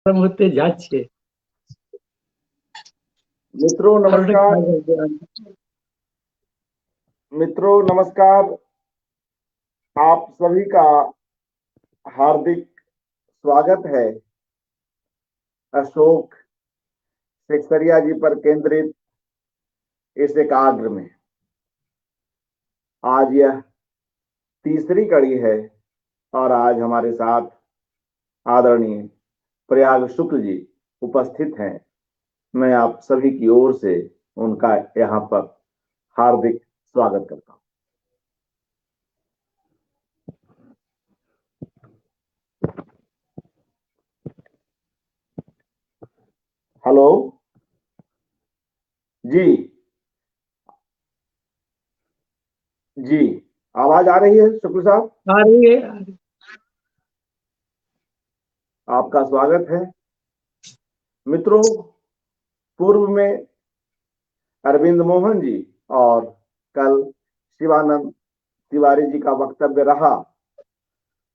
হতে যাচ্ছে। मित्रों नमस्कार। मित्रों नमस्कार। आप सभी का हार्दिक स्वागत है अशोक सेक्सरिया जी पर केंद्रित इस एकाग्र में। आज यह तीसरी कड़ी है और आज हमारे साथ आदरणीय प्रयाग शुक्ल जी उपस्थित हैं। मैं आप सभी की ओर से उनका यहाँ पर हार्दिक स्वागत करता हूं। हेलो जी जी, आवाज आ रही है शुक्ल साहब? आ रही है। आपका स्वागत है। मित्रों, पूर्व में अरविंद मोहन जी और कल शिवानंद तिवारी जी का वक्तव्य रहा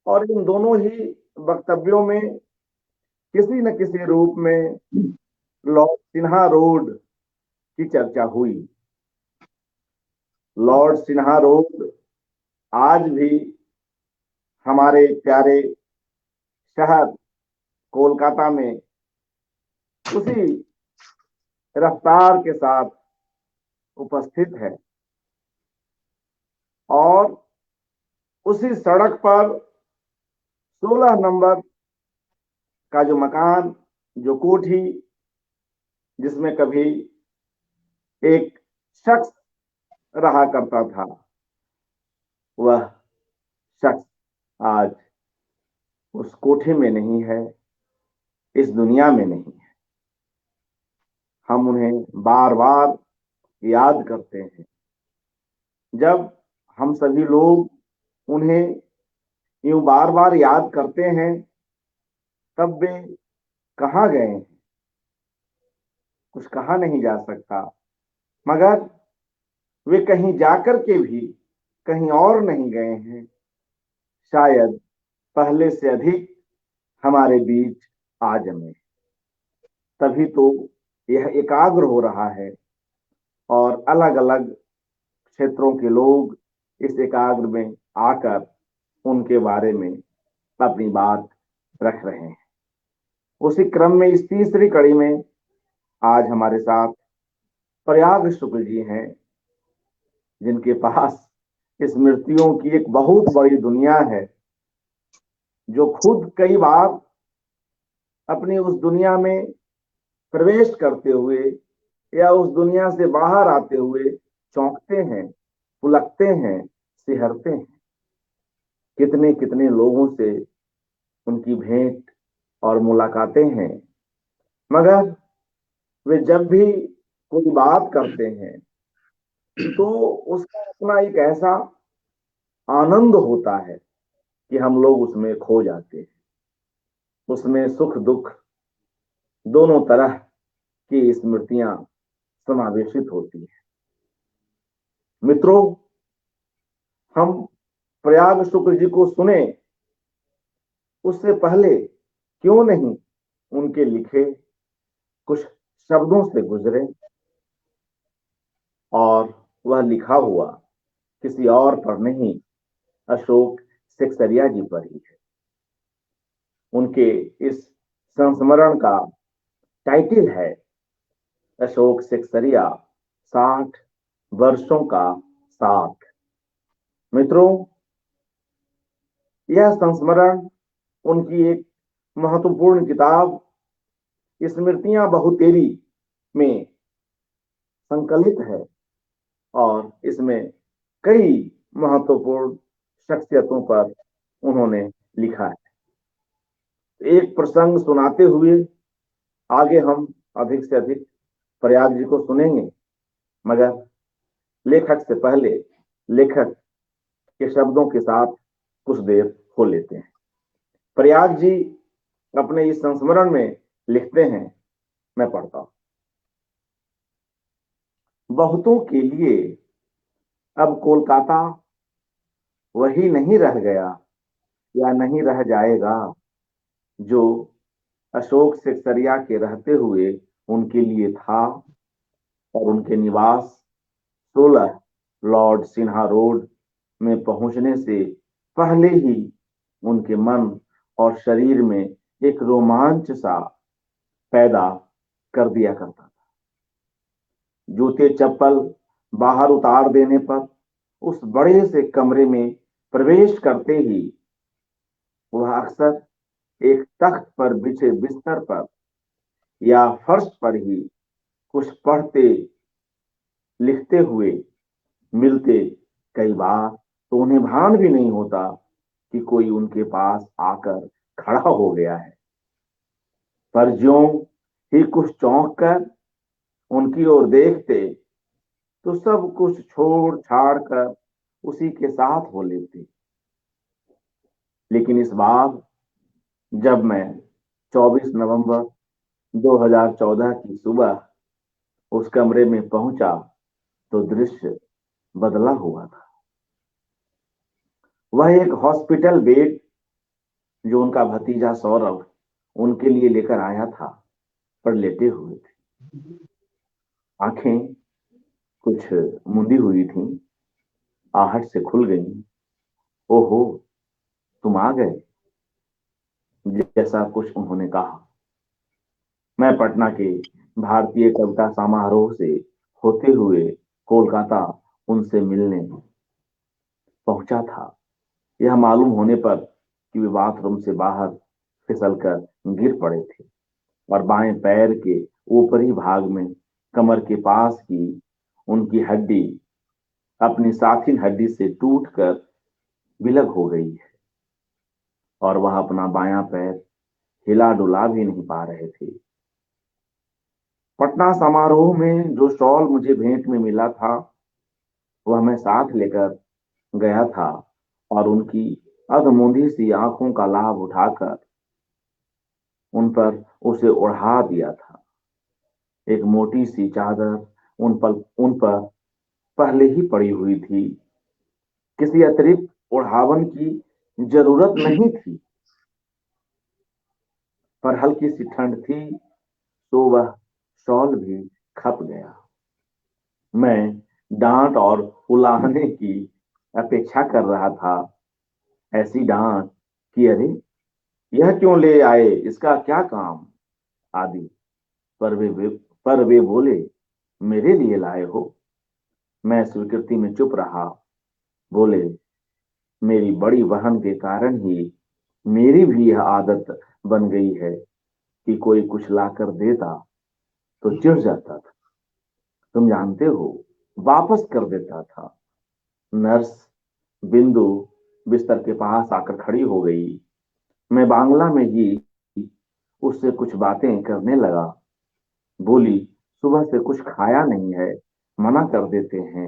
और इन दोनों ही वक्तव्यों में किसी न किसी रूप में लॉर्ड सिन्हा रोड की चर्चा हुई। लॉर्ड सिन्हा रोड आज भी हमारे प्यारे शहर कोलकाता में उसी रफ्तार के साथ उपस्थित है और उसी सड़क पर 16 नंबर का जो मकान, जो कोठी, जिसमें कभी एक शख्स रहा करता था, वह शख्स आज उस कोठे में नहीं है, इस दुनिया में नहीं है। हम उन्हें बार बार याद करते हैं। जब हम सभी लोग उन्हें यूं बार बार याद करते हैं, तब वे कहाँ गए हैं कुछ कहा नहीं जा सकता, मगर वे कहीं जाकर के भी कहीं और नहीं गए हैं। शायद पहले से अधिक हमारे बीच आ जमे, तभी तो यह एकाग्र हो रहा है और अलग अलग क्षेत्रों के लोग इस एकाग्र में आकर उनके बारे में अपनी बात रख रहे हैं। उसी क्रम में इस तीसरी कड़ी में आज हमारे साथ प्रयाग शुक्ल जी हैं, जिनके पास स्मृतियों की एक बहुत बड़ी दुनिया है, जो खुद कई बार अपनी उस दुनिया में प्रवेश करते हुए या उस दुनिया से बाहर आते हुए चौंकते हैं, पुलकते हैं, सिहरते हैं। कितने कितने लोगों से उनकी भेंट और मुलाकातें हैं, मगर वे जब भी कोई बात करते हैं तो उसका अपना एक ऐसा आनंद होता है कि हम लोग उसमें खो जाते हैं। उसमें सुख दुख दोनों तरह की स्मृतियां समावेशित होती हैं। मित्रों, हम प्रयाग शुक्ल जी को सुने उससे पहले क्यों नहीं उनके लिखे कुछ शब्दों से गुजरे, और वह लिखा हुआ किसी और पर नहीं, अशोक सेक्सरिया जी पर ही है। उनके इस संस्मरण का टाइटल है अशोक सेक्सरिया 60 वर्षों का साथ। मित्रों, यह संस्मरण उनकी एक महत्वपूर्ण किताब स्मृतियां बहुतेरी में संकलित है और इसमें कई महत्वपूर्ण शख्सियतों पर उन्होंने लिखा है। एक प्रसंग सुनाते हुए आगे हम अधिक से अधिक प्रयाग जी को सुनेंगे, मगर लेखक से पहले लेखक के शब्दों के साथ कुछ देर हो लेते हैं। प्रयाग जी अपने इस संस्मरण में लिखते हैं, मैं पढ़ता हूं। बहुतों के लिए अब कोलकाता वही नहीं रह गया या नहीं रह जाएगा जो अशोक सेक्सरिया के रहते हुए उनके लिए था और उनके निवास 16 लॉर्ड सिन्हा रोड में पहुंचने से पहले ही उनके मन और शरीर में एक रोमांच सा पैदा कर दिया करता था। जूते चप्पल बाहर उतार देने पर उस बड़े से कमरे में प्रवेश करते ही वह अक्सर एक तख्त पर बिछे बिस्तर पर या फर्श पर ही कुछ पढ़ते लिखते हुए मिलते। कई बार तो उन्हें भान भी नहीं होता कि कोई उनके पास आकर खड़ा हो गया है, पर ज्यों ही कुछ चौंक कर उनकी ओर देखते तो सब कुछ छोड़ छाड़ कर उसी के साथ हो लेते। लेकिन इस बार जब मैं 24 नवंबर 2014 की सुबह उस कमरे में पहुंचा तो दृश्य बदला हुआ था। वह एक हॉस्पिटल बेड जो उनका भतीजा सौरभ उनके लिए लेकर आया था पर लेटे हुए थे। आंखें कुछ मुंदी हुई थीं, आहट से खुल गईं। ओहो, तुम आ गए, जैसा कुछ उन्होंने कहा। मैं पटना के भारतीय कविता समारोह से होते हुए कोलकाता उनसे मिलने पहुंचा था। यह मालूम होने पर कि वे बाथरूम से बाहर फिसलकर गिर पड़े थे और बाएं पैर के ऊपरी भाग में कमर के पास की उनकी हड्डी अपनी साथिन हड्डी से टूटकर विलग हो गई है और वह अपना बायां पैर हिला डुला भी नहीं पा रहे थे। पटना समारोह में जो शॉल मुझे भेंट में मिला था वह मैं साथ लेकर गया था और उनकी अधमुंधी सी आंखों का लाभ उठाकर उन पर उसे ओढ़ा दिया था। एक मोटी सी चादर उन पर पहले ही पड़ी हुई थी। किसी अतिरिक्त ओढ़ावन की जरूरत नहीं थी, पर हल्की सी ठंड थी तो वह शॉल भी खप गया। मैं डांट और उलाहने की अपेक्षा कर रहा था, ऐसी डांट कि अरे यह क्यों ले आए, इसका क्या काम आदि। पर वे बोले, मेरे लिए लाए हो। मैं स्वीकृति में चुप रहा। बोले, मेरी बड़ी बहन के कारण ही मेरी भी यह आदत बन गई है कि कोई कुछ लाकर देता तो चिढ़ जाता था, तुम जानते हो, वापस कर देता था। नर्स बिंदु बिस्तर के पास आकर खड़ी हो गई। मैं बांग्ला में ही उससे कुछ बातें करने लगा। बोली, सुबह से कुछ खाया नहीं है, मना कर देते हैं,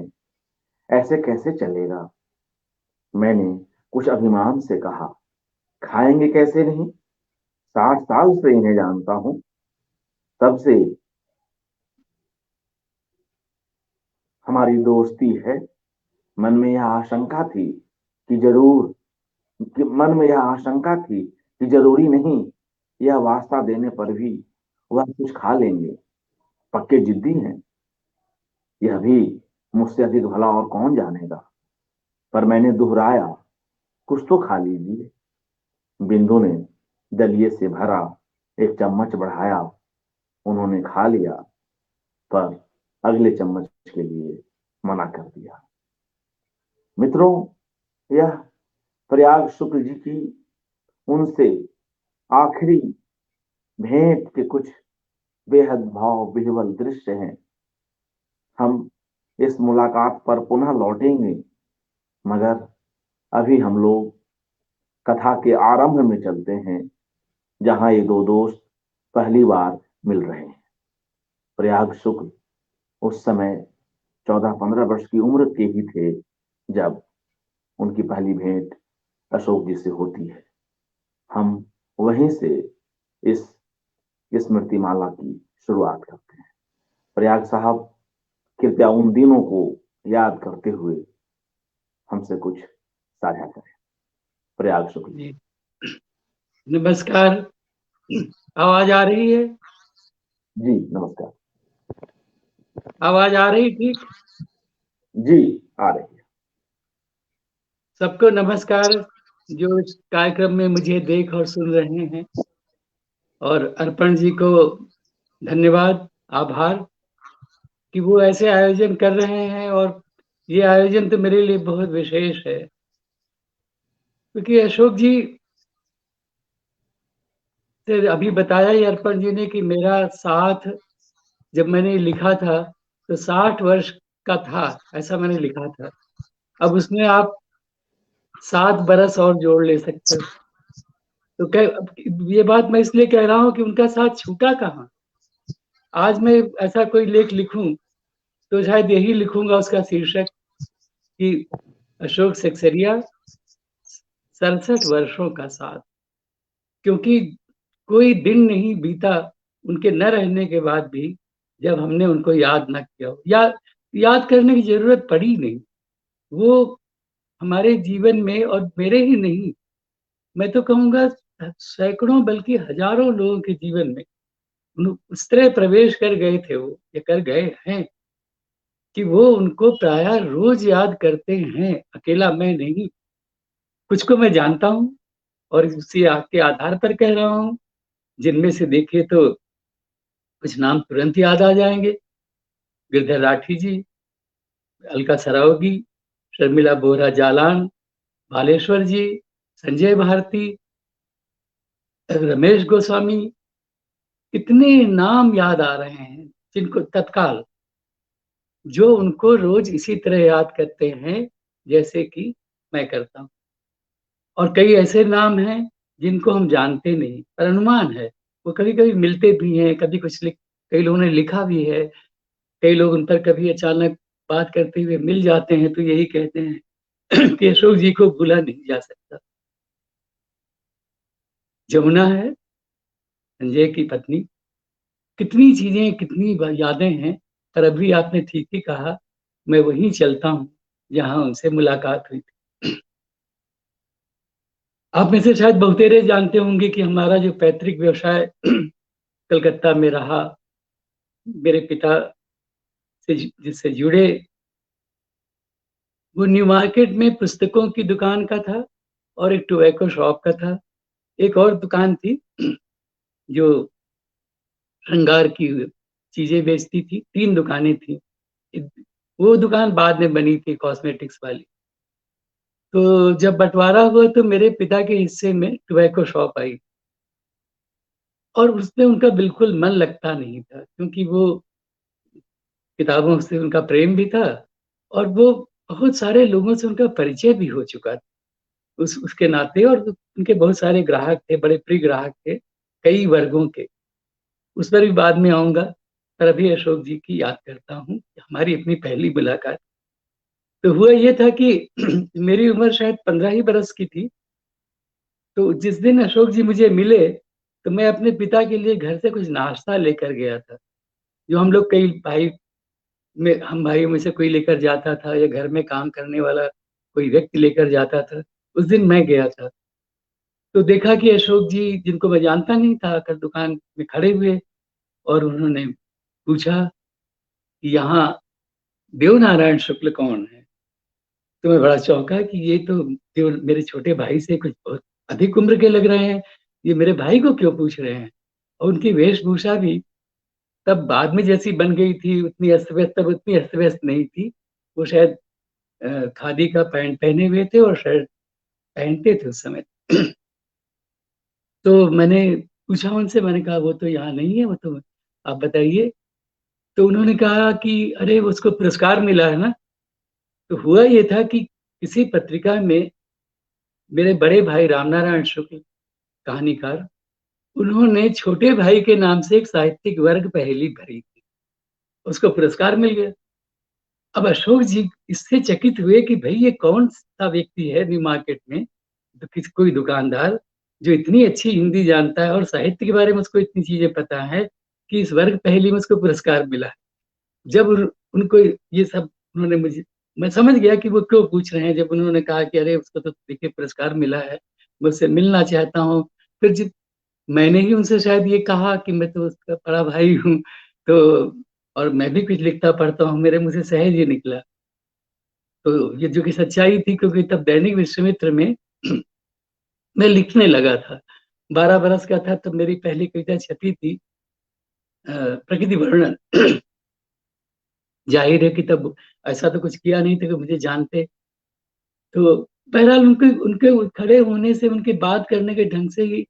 ऐसे कैसे चलेगा। मैंने कुछ अभिमान से कहा, खाएंगे कैसे नहीं, 60 साल से इन्हें जानता हूं, तब से हमारी दोस्ती है। मन में यह आशंका थी कि जरूर कि मन में यह आशंका थी कि जरूरी नहीं, यह वास्ता देने पर भी वह कुछ खा लेंगे, पक्के जिद्दी हैं। यह भी मुझसे अधिक भला और कौन जानेगा। पर मैंने दोहराया, कुछ तो खा लीजिए। बिंदु ने दलिये से भरा एक चम्मच बढ़ाया। उन्होंने खा लिया, पर अगले चम्मच के लिए मना कर दिया। मित्रों, यह प्रयाग शुक्ल जी की उनसे आखिरी भेंट के कुछ बेहद भाव विह्वल दृश्य हैं। हम इस मुलाकात पर पुनः लौटेंगे, मगर अभी हम लोग कथा के आरंभ में चलते हैं, जहां ये दो दोस्त पहली बार मिल रहे हैं। प्रयाग शुक्ल उस समय 14-15 वर्ष की उम्र के ही थे जब उनकी पहली भेंट अशोक जी से होती है। हम वहीं से इस स्मृति माला की शुरुआत करते हैं। प्रयाग साहब, कृपया उन दिनों को याद करते हुए हमसे कुछ साझा करें। प्रयाग शुक्ल जी। नमस्कार। आवाज आ रही है? जी नमस्कार। आवाज आ रही ठीक? जी आ रही है। सबको नमस्कार, जो इस कार्यक्रम में मुझे देख और सुन रहे हैं। और अर्पण जी को धन्यवाद, आभार कि वो ऐसे आयोजन कर रहे हैं। और ये आयोजन तो मेरे लिए बहुत विशेष है, क्योंकि अशोक जी से अभी बताया ही अर्पण जी ने कि मेरा साथ जब मैंने लिखा था तो 60 वर्ष का था, ऐसा मैंने लिखा था। अब उसमें आप 7 बरस और जोड़ ले सकते हो। तो ये बात मैं इसलिए कह रहा हूँ कि उनका साथ छूटा कहाँ। आज मैं ऐसा कोई लेख लिखूं तो शायद यही लिखूंगा उसका शीर्षक कि अशोक सक्सेरिया 67 वर्षों का साथ। क्योंकि कोई दिन नहीं बीता उनके न रहने के बाद भी जब हमने उनको याद न किया हो, या याद करने की जरूरत पड़ी नहीं। वो हमारे जीवन में, और मेरे ही नहीं, मैं तो कहूंगा सैकड़ों बल्कि हजारों लोगों के जीवन में उस तरह प्रवेश कर गए थे वो, या कर गए हैं, कि वो उनको प्रायः रोज याद करते हैं। अकेला मैं नहीं, कुछ को मैं जानता हूँ और उसी के आधार पर कह रहा हूँ। जिनमें से देखे तो कुछ नाम तुरंत याद आ जाएंगे: गिरधर राठी जी, अलका सरावगी, शर्मिला बोरा जालान, बालेश्वर जी, संजय भारती, रमेश गोस्वामी। कितने नाम याद आ रहे हैं जिनको तत्काल, जो उनको रोज इसी तरह याद करते हैं जैसे कि मैं करता हूँ। और कई ऐसे नाम हैं जिनको हम जानते नहीं, पर अनुमान है। वो कभी कभी मिलते भी हैं, कभी कुछ कई लोगों ने लिखा भी है। कई लोग उन पर कभी अचानक बात करते हुए मिल जाते हैं तो यही कहते हैं कि अशोक जी को भूला नहीं जा सकता। जमुना है, संजय की पत्नी। कितनी चीजें, कितनी यादें हैं। पर अभी आपने ठीक ही कहा, मैं वहीं चलता हूँ जहां उनसे मुलाकात हुई थी। आप में से शायद बहुतेरे जानते होंगे कि हमारा जो पैतृक व्यवसाय कलकत्ता में रहा, मेरे पिता से जिससे जुड़े, वो न्यू मार्केट में पुस्तकों की दुकान का था और एक टोबैको शॉप का था। एक और दुकान थी जो श्रृंगार की चीजें बेचती थी। 3 दुकानें थी। वो दुकान बाद में बनी थी, कॉस्मेटिक्स वाली। तो जब बंटवारा हुआ तो मेरे पिता के हिस्से में टोबैको शॉप आई, और उसमें उनका बिल्कुल मन लगता नहीं था, क्योंकि वो किताबों से उनका प्रेम भी था, और वो बहुत सारे लोगों से उनका परिचय भी हो चुका था उसके नाते। और उनके बहुत सारे ग्राहक थे, बड़े प्रिय ग्राहक थे, कई वर्गों के। उस पर भी बाद में आऊंगा। पर अभी अशोक जी की याद करता हूँ, हमारी अपनी पहली मुलाकात। तो हुआ ये था कि मेरी उम्र शायद 15 ही बरस की थी। तो जिस दिन अशोक जी मुझे मिले, तो मैं अपने पिता के लिए घर से कुछ नाश्ता लेकर गया था, जो हम लोग कई भाई में, हम भाइयों में से कोई लेकर जाता था, या घर में काम करने वाला कोई व्यक्ति लेकर जाता था। उस दिन मैं गया था। तो देखा कि अशोक जी, जिनको मैं जानता नहीं था, आकर दुकान में खड़े हुए, और उन्होंने पूछा कि यहाँ देव नारायण शुक्ल कौन है। तो मैं बड़ा चौंका कि ये तो देव मेरे छोटे भाई से कुछ बहुत अधिक उम्र के लग रहे हैं। ये मेरे भाई को क्यों पूछ रहे हैं। और उनकी वेशभूषा भी तब बाद में जैसी बन गई थी, उतनी अस्त व्यस्त, तब उतनी अस्त व्यस्त नहीं थी। वो शायद खादी का पैंट पहने हुए थे और शर्ट पहनते थे उस समय। तो मैंने पूछा उनसे, मैंने कहा वो तो यहाँ नहीं है, वो तो आप बताइए। तो उन्होंने कहा कि अरे उसको पुरस्कार मिला है ना। तो हुआ ये था कि किसी पत्रिका में मेरे बड़े भाई रामनारायण शुक्ल, कहानीकार, उन्होंने छोटे भाई के नाम से एक साहित्यिक वर्ग पहेली भरी थी। उसको पुरस्कार मिल गया। अब अशोक जी इससे चकित हुए कि भाई ये कौन सा व्यक्ति है न्यू मार्केट में, तो किसी कोई दुकानदार जो इतनी अच्छी हिंदी जानता है और साहित्य के बारे में उसको इतनी चीजें पता है, कि इस वर्ग पहेली में उसको पुरस्कार मिला। जब उनको ये सब, उन्होंने मुझे, मैं समझ गया कि वो क्यों पूछ रहे हैं। जब उन्होंने कहा कि अरे उसको तो देखिए पुरस्कार मिला है, मैं उससे मिलना चाहता हूँ। फिर मैंने ही उनसे शायद ये कहा कि मैं तो उसका बड़ा भाई हूँ, तो और मैं भी कुछ लिखता पढ़ता हूँ, मेरे मुँह से सहज ये निकला। तो ये जो कि सच्चाई थी, क्योंकि तब दैनिक विश्वामित्र में मैं लिखने लगा था। 12 बरस का था तब मेरी पहली कविता छपी थी, प्रकृति वर्णन। जाहिर है कि तब ऐसा तो कुछ किया नहीं था कि मुझे जानते। तो बहरहाल उनके उनके खड़े होने से, उनके बात करने के ढंग से ही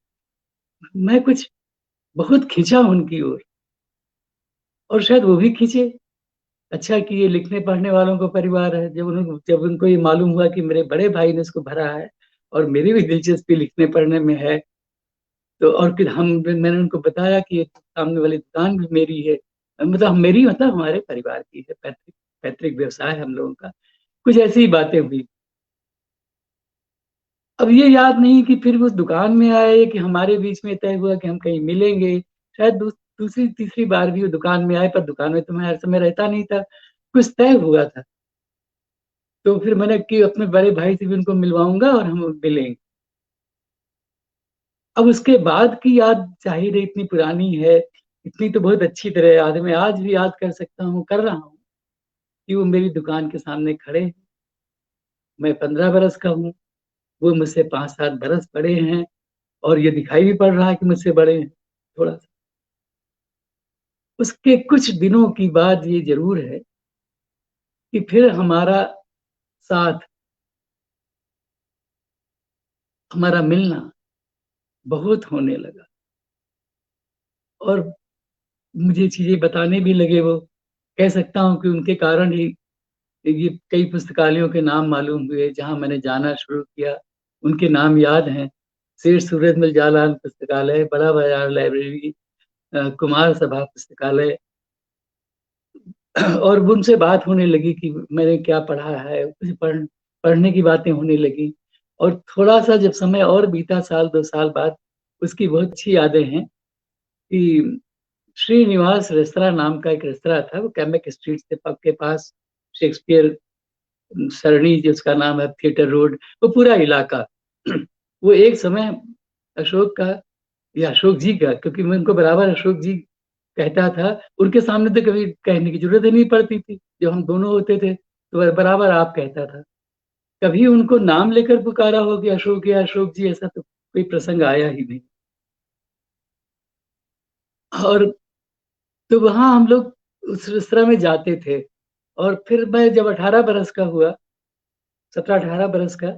मैं कुछ बहुत खींचा उनकी ओर, और शायद वो भी खींचे। अच्छा कि ये लिखने पढ़ने वालों का परिवार है। जब उनको ये मालूम हुआ कि मेरे बड़े भाई ने इसको भरा है और मेरी भी दिलचस्पी लिखने पढ़ने में है, तो और फिर मैंने उनको बताया कि ये सामने वाली दुकान भी मेरी है, मतलब मेरी मतलब हमारे परिवार की है, पैतृक पैतृक व्यवसाय है हम लोगों का। कुछ ऐसी ही बातें हुई। अब ये याद नहीं कि फिर वो दुकान में आए कि हमारे बीच में तय हुआ कि हम कहीं मिलेंगे। शायद दूसरी तीसरी बार भी वो दुकान में आए, पर दुकान में तो मैं हर समय रहता नहीं था। कुछ तय हुआ था, तो फिर मैंने कि अपने बड़े भाई से भी उनको मिलवाऊंगा और हम मिलेंगे। अब उसके बाद की याद जाहिर है इतनी पुरानी है, इतनी तो बहुत अच्छी तरह याद है, मैं आज भी याद कर सकता हूँ, कर रहा हूँ, कि वो मेरी दुकान के सामने खड़े हैं। मैं 15 बरस का हूँ, वो मुझसे 5-7 बरस बड़े हैं, और ये दिखाई भी पड़ रहा है कि मुझसे बड़े हैं थोड़ा सा। उसके कुछ दिनों की बात ये जरूर है कि फिर हमारा साथ, हमारा मिलना बहुत होने लगा, और मुझे चीजें बताने भी लगे वो। कह सकता हूँ कि उनके कारण ही ये कई पुस्तकालयों के नाम मालूम हुए जहां मैंने जाना शुरू किया। उनके नाम याद हैं: शेर सूरजमल जालान पुस्तकालय, बड़ा बाजार लाइब्रेरी, कुमार सभा पुस्तकालय। और उनसे बात होने लगी कि मैंने क्या पढ़ा है, कुछ पढ़ने की बातें होने लगी। और थोड़ा सा जब समय और बीता, 1-2 साल बाद, उसकी बहुत अच्छी यादें हैं कि श्रीनिवास रेस्तरा नाम का एक रेस्तरा था, वो कैम्बेक स्ट्रीट से पग के पास, शेक्सपियर सरणी जिसका नाम है, थिएटर रोड, वो पूरा इलाका। वो एक समय अशोक का, या अशोक जी का, क्योंकि मैं उनको बराबर अशोक जी कहता था। उनके सामने तो कभी कहने की जरूरत ही नहीं पड़ती थी, जब हम दोनों होते थे तो बराबर आप कहता था। कभी उनको नाम लेकर पुकारा हो कि अशोक या अशोक जी, ऐसा तो कोई प्रसंग आया ही नहीं। और तो वहां हम लोग उस रेस्तरा में जाते थे। और फिर मैं जब 18 बरस का हुआ, 17-18 बरस का,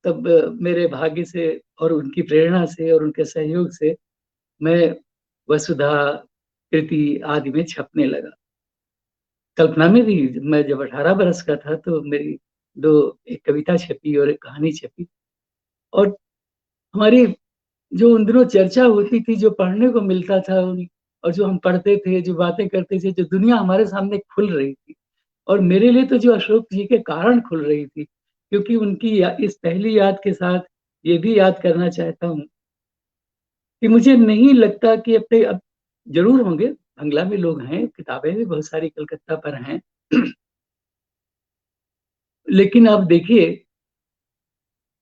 तब मेरे भाग्य से और उनकी प्रेरणा से और उनके सहयोग से मैं वसुधा, कृति आदि में छपने लगा। कल्पना में भी मैं जब 18 बरस का था तो मेरी दो, एक कविता छपी और एक कहानी छपी। और हमारी जो उन दिनों चर्चा होती थी, जो पढ़ने को मिलता था, और जो हम पढ़ते थे, जो बातें करते थे, जो दुनिया हमारे सामने खुल रही थी। और मेरे लिए तो जो अशोक जी के कारण खुल रही थी, क्योंकि उनकी इस पहली याद के साथ ये भी याद करना चाहता हूँ कि मुझे नहीं लगता कि अपने, अब जरूर होंगे, बंगला में लोग हैं, किताबें भी बहुत सारी कलकत्ता पर हैं। लेकिन अब देखिए,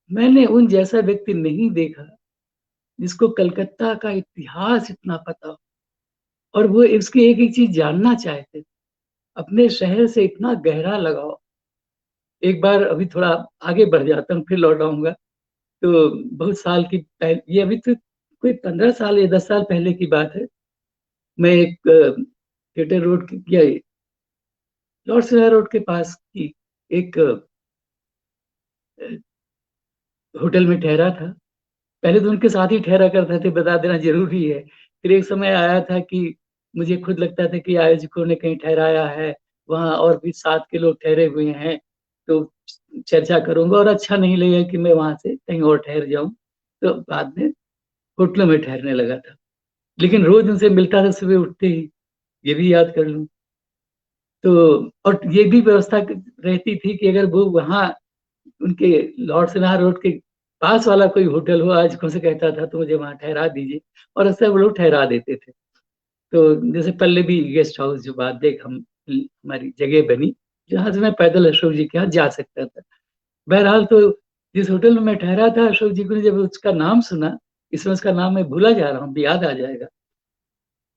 मैंने उन जैसा व्यक्ति नहीं देखा जिसको कलकत्ता का इतिहास इतना पता हो, और वो इसकी एक एक चीज जानना चाहते, अपने शहर से इतना गहरा लगाओ। एक बार, अभी थोड़ा आगे बढ़ जाता हूँ फिर लौट आऊंगा। तो बहुत साल की पहले, ये अभी तो कोई 15 साल या 10 साल पहले की बात है। मैं एक थिएटर रोड की, या लॉर्ड सिनेमा रोड के पास की एक होटल में ठहरा था। पहले तो उनके साथ ही ठहरा करते थे, बता देना जरूरी है। फिर एक समय आया था कि मुझे खुद लगता था कि आयोजकों ने कहीं ठहराया है, वहाँ और भी साथ के लोग ठहरे हुए हैं, तो चर्चा करूंगा, और अच्छा नहीं लगा कि मैं वहां से कहीं और ठहर जाऊं। तो बाद में होटलों में ठहरने लगा था। लेकिन रोज उनसे मिलता था सुबह उठते ही, ये भी याद कर लूं। तो और ये भी व्यवस्था रहती थी कि अगर वो वहाँ उनके लॉर्ड सिन्हा रोड के पास वाला कोई होटल हो, आज कौन से कहता था, तो मुझे वहां ठहरा दीजिए। और ऐसे वो लोग ठहरा देते थे। तो जैसे पल्लवी गेस्ट हाउस, जो बाद देख हम हमारी जगह बनी, जहां से मैं पैदल अशोक जी के यहाँ जा सकता था। बहरहाल, तो जिस होटल में मैं ठहरा था, अशोक जी को जब उसका नाम सुना, इसमें उसका नाम मैं भूला जा रहा हूँ, याद आ जाएगा।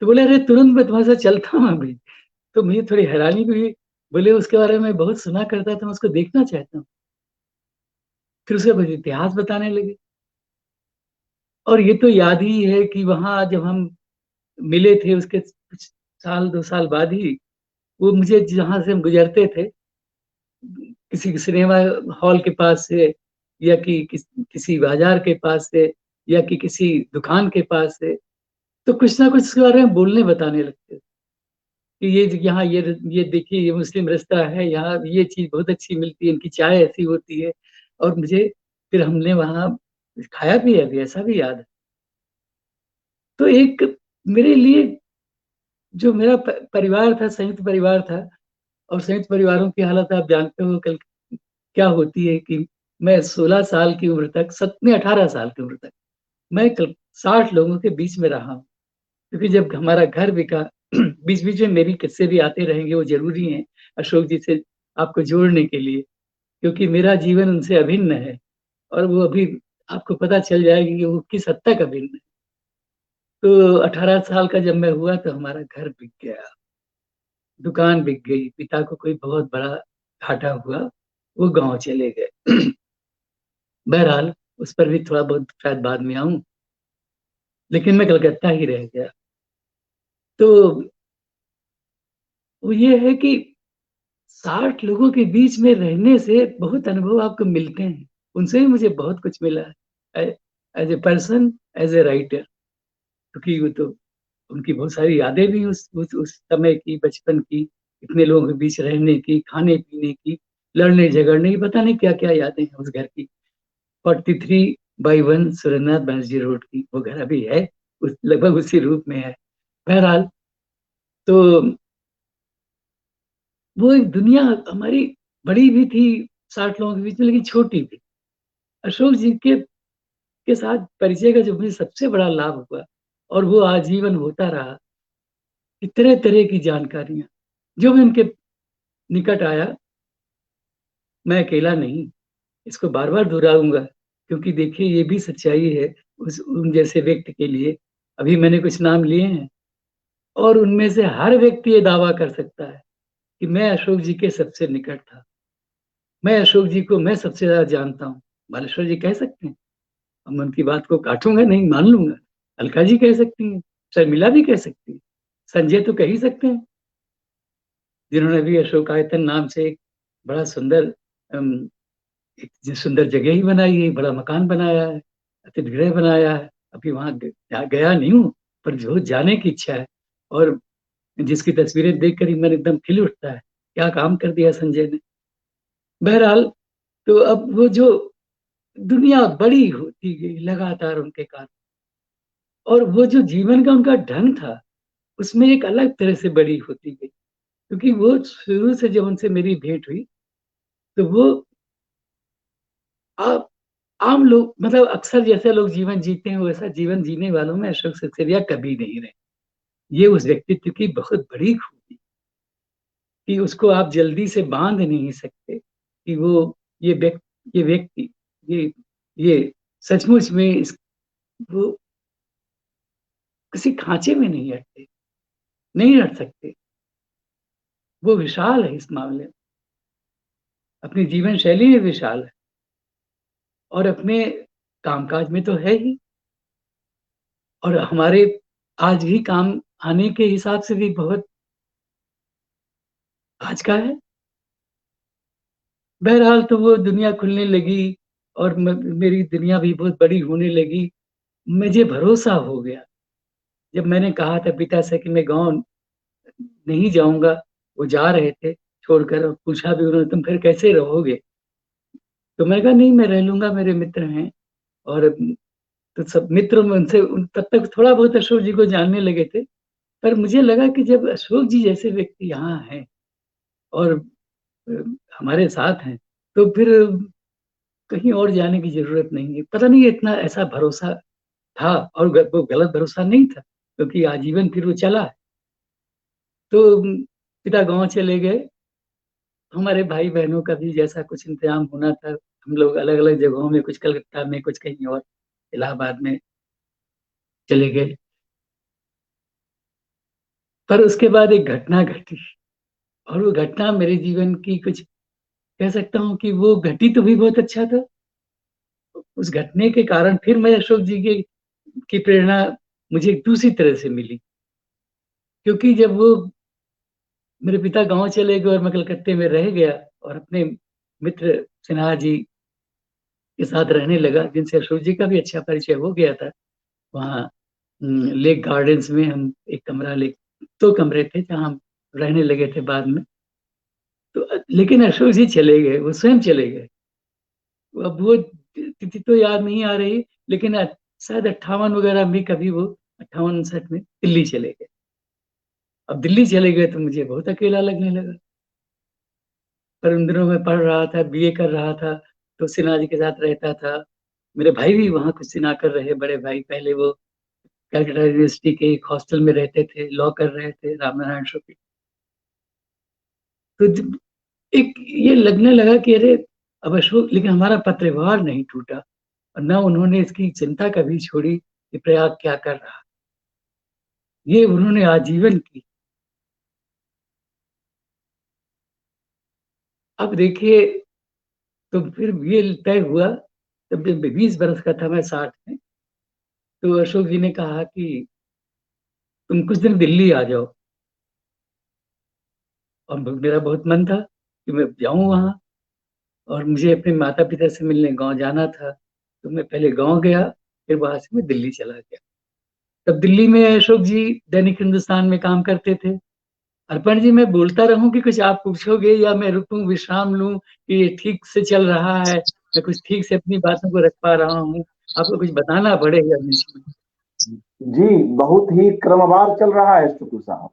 तो बोले अरे तुरंत मैं तुम्हारे साथ चलता हूँ अभी। तो मुझे थोड़ी हैरानी भी हुई। बोले उसके बारे में बहुत सुना करता था, मैं उसको देखना चाहता हूँ। फिर उसका कुछ इतिहास बताने लगे। और ये तो याद ही है कि वहां जब हम मिले थे उसके कुछ साल 2 साल बाद ही, वो मुझे जहां से हम गुजरते थे, किसी सिनेमा हॉल के पास से, या किसी बाजार के पास से, या किसी दुकान के पास से, तो कुछ ना कुछ इसके बारे में बोलने बताने लगते कि ये यहाँ ये देखिए ये मुस्लिम रेस्तरा है, यहाँ ये चीज बहुत अच्छी मिलती है, इनकी चाय ऐसी होती है। और मुझे फिर हमने वहाँ खाया भी है, अभी ऐसा भी याद है। तो एक मेरे लिए जो मेरा परिवार था, संयुक्त परिवार था। और संयुक्त परिवारों की हालत आप जानते हो कल क्या होती है कि मैं 16 साल की उम्र तक, सत्रह 18 साल की उम्र तक मैं 60 लोगों के बीच में रहा हूँ। क्योंकि जब हमारा घर बिका, बीच बीच में मेरी किस्से भी आते रहेंगे, वो जरूरी हैं अशोक जी से आपको जोड़ने के लिए, क्योंकि मेरा जीवन उनसे अभिन्न है। और वो अभी आपको पता चल जाएगी कि वो किस हद तक अभिन्न है। तो 18 साल का जब मैं हुआ तो हमारा घर बिक गया, दुकान बिक गई, पिता को कोई बहुत बड़ा घाटा हुआ, वो गांव चले गए। बहरहाल उस पर भी थोड़ा बहुत शायद बाद में आऊं, लेकिन मैं कलकत्ता ही रह गया। तो वो ये है कि 60 लोगों के बीच में रहने से बहुत अनुभव आपको मिलते हैं। उनसे भी मुझे बहुत कुछ मिला है, as a person, as a writer. क्योंकि वो तो उनकी बहुत सारी यादें भी उस समय की, बचपन की, इतने लोगों के बीच रहने की, खाने पीने की, लड़ने झगड़ने की, पता नहीं क्या क्या यादें हैं उस घर की। 43/1 सुरेंद्रनाथ बनर्जी रोड की वो घर अभी है, लगभग उसी रूप में है। बहरहाल, तो वो एक दुनिया हमारी बड़ी भी थी 60 लोगों के बीच में, लेकिन छोटी भी। अशोक जी के साथ परिचय का जो मुझे सबसे बड़ा लाभ हुआ, और वो आजीवन होता रहा, कि तरह तरह की जानकारियां जो मैं उनके निकट आया। मैं अकेला नहीं, इसको बार बार दोहराऊंगा, क्योंकि देखिए ये भी सच्चाई है उन जैसे व्यक्ति के लिए। अभी मैंने कुछ नाम लिए हैं, और उनमें से हर व्यक्ति ये दावा कर सकता है कि मैं अशोक जी के सबसे निकट था, मैं अशोक जी को मैं सबसे ज्यादा जानता हूँ। बालेश्वर जी कह सकते हैं, अब मैं उनकी बात को काटूंगा नहीं, मान लूंगा। अलका जी कह सकती हैं, शर्मिला भी कह सकती है, संजय तो कह ही सकते हैं, जिन्होंने भी अशोकायतन नाम से एक बड़ा सुंदर एक सुंदर जगह ही बनाई है, बड़ा मकान बनाया है, अतिथि गृह बनाया है। अभी वहां गया नहीं हूँ, पर जो जाने की इच्छा है। और जिसकी तस्वीरें देखकर ही मन एकदम खिल उठता है, क्या काम कर दिया संजय ने। बहरहाल, तो अब वो जो दुनिया बड़ी होती गई लगातार उनके कारण, और वो जो जीवन का उनका ढंग था, उसमें एक अलग तरह से बड़ी होती गई। क्योंकि वो शुरू से जब उनसे मेरी भेंट हुई, तो वो आप आम लोग, मतलब अक्सर जैसे लोग जीवन जीते हैं वैसा जीवन जीने वालों में अशोक सक्सेरिया कभी नहीं रहे। ये उस व्यक्तित्व की बहुत बड़ी खूबी, कि उसको आप जल्दी से बांध नहीं सकते, कि वो ये व्यक्ति ये सचमुच में वो किसी खांचे में नहीं हटते, नहीं हट सकते। वो विशाल है इस मामले में, अपनी जीवन शैली में विशाल है, और अपने कामकाज में तो है ही, और हमारे आज भी काम आने के हिसाब से भी बहुत आज का है। बहरहाल, तो वो दुनिया खुलने लगी, और मेरी दुनिया भी बहुत बड़ी होने लगी। मुझे भरोसा हो गया जब मैंने कहा था पिता से कि मैं गांव नहीं जाऊंगा। वो जा रहे थे छोड़कर, और पूछा भी उन्होंने तुम फिर कैसे रहोगे। तो मैं कहा नहीं, मैं रह लूंगा, मेरे मित्र हैं। और तो सब मित्र में उनसे तब तक थोड़ा बहुत अशोक जी को जानने लगे थे। पर मुझे लगा कि जब अशोक जी जैसे व्यक्ति यहाँ हैं, और अ, हमारे साथ हैं, तो फिर कहीं और जाने की जरूरत नहीं है। पता नहीं इतना ऐसा भरोसा था, और वो गलत भरोसा नहीं था, क्योंकि आजीवन फिर वो चला है। तो पिता गांव चले गए। हमारे भाई बहनों का भी जैसा कुछ इंतजाम होना था, हम लोग अलग अलग जगहों में, कुछ कलकत्ता में, कुछ कहीं और इलाहाबाद में, चले गए। पर उसके बाद एक घटना घटी, और वो घटना मेरे जीवन की कुछ कह सकता हूँ कि वो घटी तो भी बहुत अच्छा था। उस घटने के कारण फिर मैं अशोक जी की प्रेरणा मुझे एक दूसरी तरह से मिली। क्योंकि जब वो मेरे पिता गांव चले गए और मैं कलकत्ते में रह गया और अपने मित्र सिन्हा जी के साथ रहने लगा, जिनसे अशोक जी का भी अच्छा परिचय हो गया था। वहाँ लेक गार्डन्स में हम एक कमरा ले, 2 कमरे थे जहाँ हम रहने लगे थे बाद में। तो लेकिन अशोक जी चले गए, वो स्वयं चले गए। अब वो तिथि तो याद नहीं आ रही, लेकिन शायद 58 वगैरह में, कभी वो 58-59 में दिल्ली चले गए। अब दिल्ली चले गए तो मुझे बहुत अकेला लगने लगा। पर उन दिनों मैं पढ़ रहा था, बीए कर रहा था, तो सिन्हा जी के साथ रहता था। मेरे भाई भी वहाँ कुछ दिन आकर रहे, बड़े भाई। पहले वो कलकत्ता यूनिवर्सिटी के एक हॉस्टल में रहते थे, लॉ कर रहे थे, रामनारायण शोपी। तो एक ये लगने लगा कि अरे अब अशोक, लेकिन हमारा पत्रव्यवहार नहीं टूटा, और न उन्होंने इसकी चिंता कभी छोड़ी कि प्रयाग क्या कर रहा। ये उन्होंने आजीवन की। अब देखिए, तो फिर ये तय हुआ, तब जब 20 बरस का था मैं, 60 में, तो अशोक जी ने कहा कि तुम कुछ दिन दिल्ली आ जाओ। और मेरा बहुत मन था कि मैं जाऊं वहां, और मुझे अपने माता पिता से मिलने गांव जाना था। तो मैं पहले गांव गया, फिर वहां से मैं दिल्ली चला गया। तब दिल्ली में अशोक जी दैनिक हिंदुस्तान में काम करते थे। अर्पण जी, मैं बोलता रहूं कि कुछ आप पूछोगे, या मैं रुकूं, विश्राम लूं, कि ये ठीक से चल रहा है, मैं कुछ ठीक से अपनी बातों को रख पा रहा हूँ? आपको कुछ बताना पड़ेगा बीच में। जी, बहुत ही क्रमवार चल रहा है शुक्र साहब।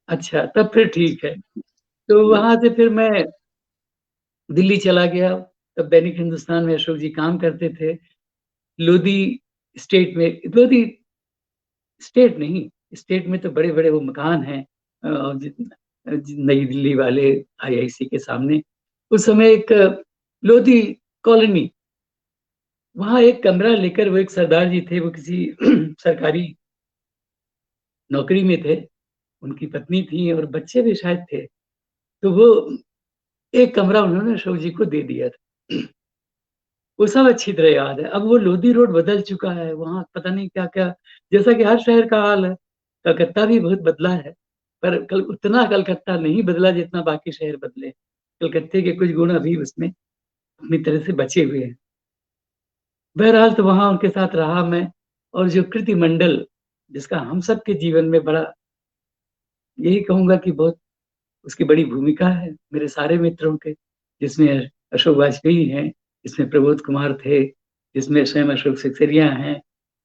अच्छा, तब फिर ठीक है। तो जी। वहां से फिर मैं दिल्ली चला गया। तब दैनिक हिंदुस्तान में अशोक जी काम करते थे। लोधी स्टेट में, लोधी स्टेट नहीं, स्टेट में तो बड़े बड़े वो मकान हैं, नई दिल्ली वाले, आईआईसी के सामने। उस समय एक लोधी कॉलोनी, वहां एक कमरा लेकर वो एक सरदार जी थे, वो किसी सरकारी नौकरी में थे, उनकी पत्नी थी और बच्चे भी शायद थे। तो वो एक कमरा उन्होंने अशोक जी को दे दिया था। वो सब अच्छी तरह याद है। अब वो लोधी रोड बदल चुका है, वहां पता नहीं क्या क्या, जैसा कि हर शहर का हाल है। कलकत्ता भी बहुत बदला है, पर उतना कलकत्ता नहीं बदला जितना बाकी शहर बदले। कलकत्ते के कुछ गुण अभी उसमें अपनी तरह से बचे हुए हैं। बहरहाल, तो वहां उनके साथ रहा मैं। और जो कृति मंडल, जिसका हम सब के जीवन में बड़ा, यही कहूंगा कि बहुत उसकी बड़ी भूमिका है मेरे सारे मित्रों के, जिसमें अशोक वाजपेयी हैं, जिसमें प्रबोध कुमार थे, जिसमें स्वयं अशोक सक्सेरिया हैं,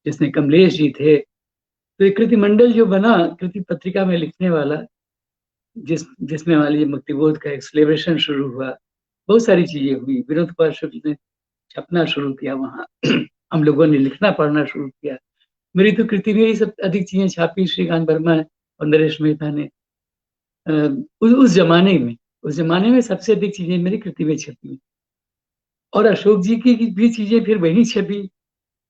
जिसमें कमलेश जी थे। तो एक कृति मंडल जो बना, कृति पत्रिका में लिखने वाला, जिसमें मान लीजिए मुक्तिबोध का एक सेलिब्रेशन शुरू हुआ, बहुत सारी चीजें हुई। विनोद कुमार शुक्ल ने छपना शुरू किया वहाँ। हम लोगों ने लिखना पढ़ना शुरू किया। मेरी तो कृति में ही सब अधिक चीजें छापी, श्रीकांत वर्मा और नरेश मेहता ने। उस जमाने में, उस जमाने में सबसे अधिक चीजें मेरी कृति में छपी। और अशोक जी की भी चीजें फिर वहीं छपी।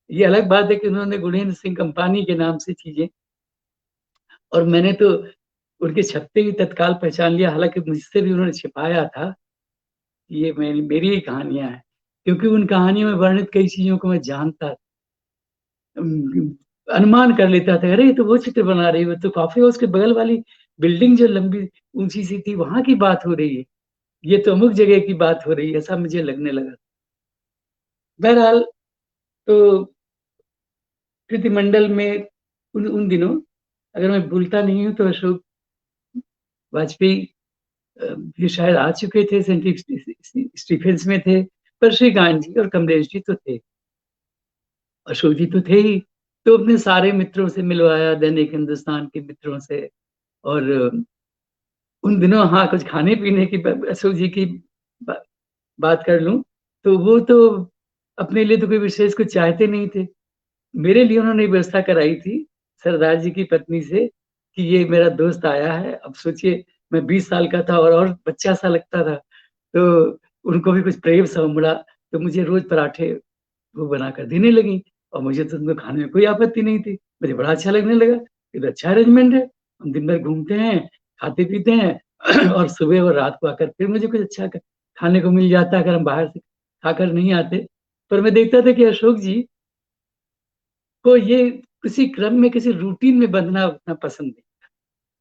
ये अलग बात है कि उन्होंने गुणेन्द्र सिंह कंपानी के नाम से चीजें, और मैंने तो उनके छपते ही तत्काल पहचान लिया, हालांकि मुझसे भी उन्होंने छिपाया था। ये मेरी ही कहानियां हैं, क्योंकि उन कहानियों में वर्णित कई चीजों को मैं जानता, अनुमान कर लेता था। अरे ये तो वो चित्र बना रही है, तो कॉफी हाउस के बगल वाली बिल्डिंग जो लंबी ऊंची सी थी, वहां की बात हो रही है, ये तो अमुक जगह की बात हो रही है, ऐसा मुझे लगने लगा। बहरहाल, तो कृति मंडल में उन दिनों, अगर मैं भूलता नहीं हूँ, तो अशोक वाजपेयी भी शायद आ चुके थे, सेंट स्टीफेंस में थे। पर श्रीकांत जी और कमलेश जी तो थे, अशोक जी तो थे ही। तो अपने सारे मित्रों से मिलवाया, दैनिक हिंदुस्तान के मित्रों से। और उन दिनों, हाँ, कुछ खाने पीने की, अशोक जी की बा, बात कर लूं, तो वो तो अपने लिए तो कोई विशेष कुछ चाहते नहीं थे। मेरे लिए उन्होंने व्यवस्था कराई थी सरदार जी की पत्नी से, कि ये मेरा दोस्त आया है। अब सोचिए, मैं 20 साल का था और बच्चा सा लगता था, तो उनको भी कुछ प्रेम सा उमड़ा। तो मुझे रोज पराठे वो बनाकर देने लगी, और मुझे तो उनको खाने में कोई आपत्ति नहीं थी। मुझे बड़ा अच्छा लगने लगा, ये तो अच्छा अरेंजमेंट है। हम दिन भर घूमते हैं, खाते पीते हैं और सुबह और रात को आकर फिर मुझे कुछ अच्छा खाने को मिल जाता है अगर हम बाहर से खाकर नहीं आते। पर मैं देखता था कि अशोक जी को ये किसी क्रम में, किसी रूटीन में बंधना उतना पसंद नहीं।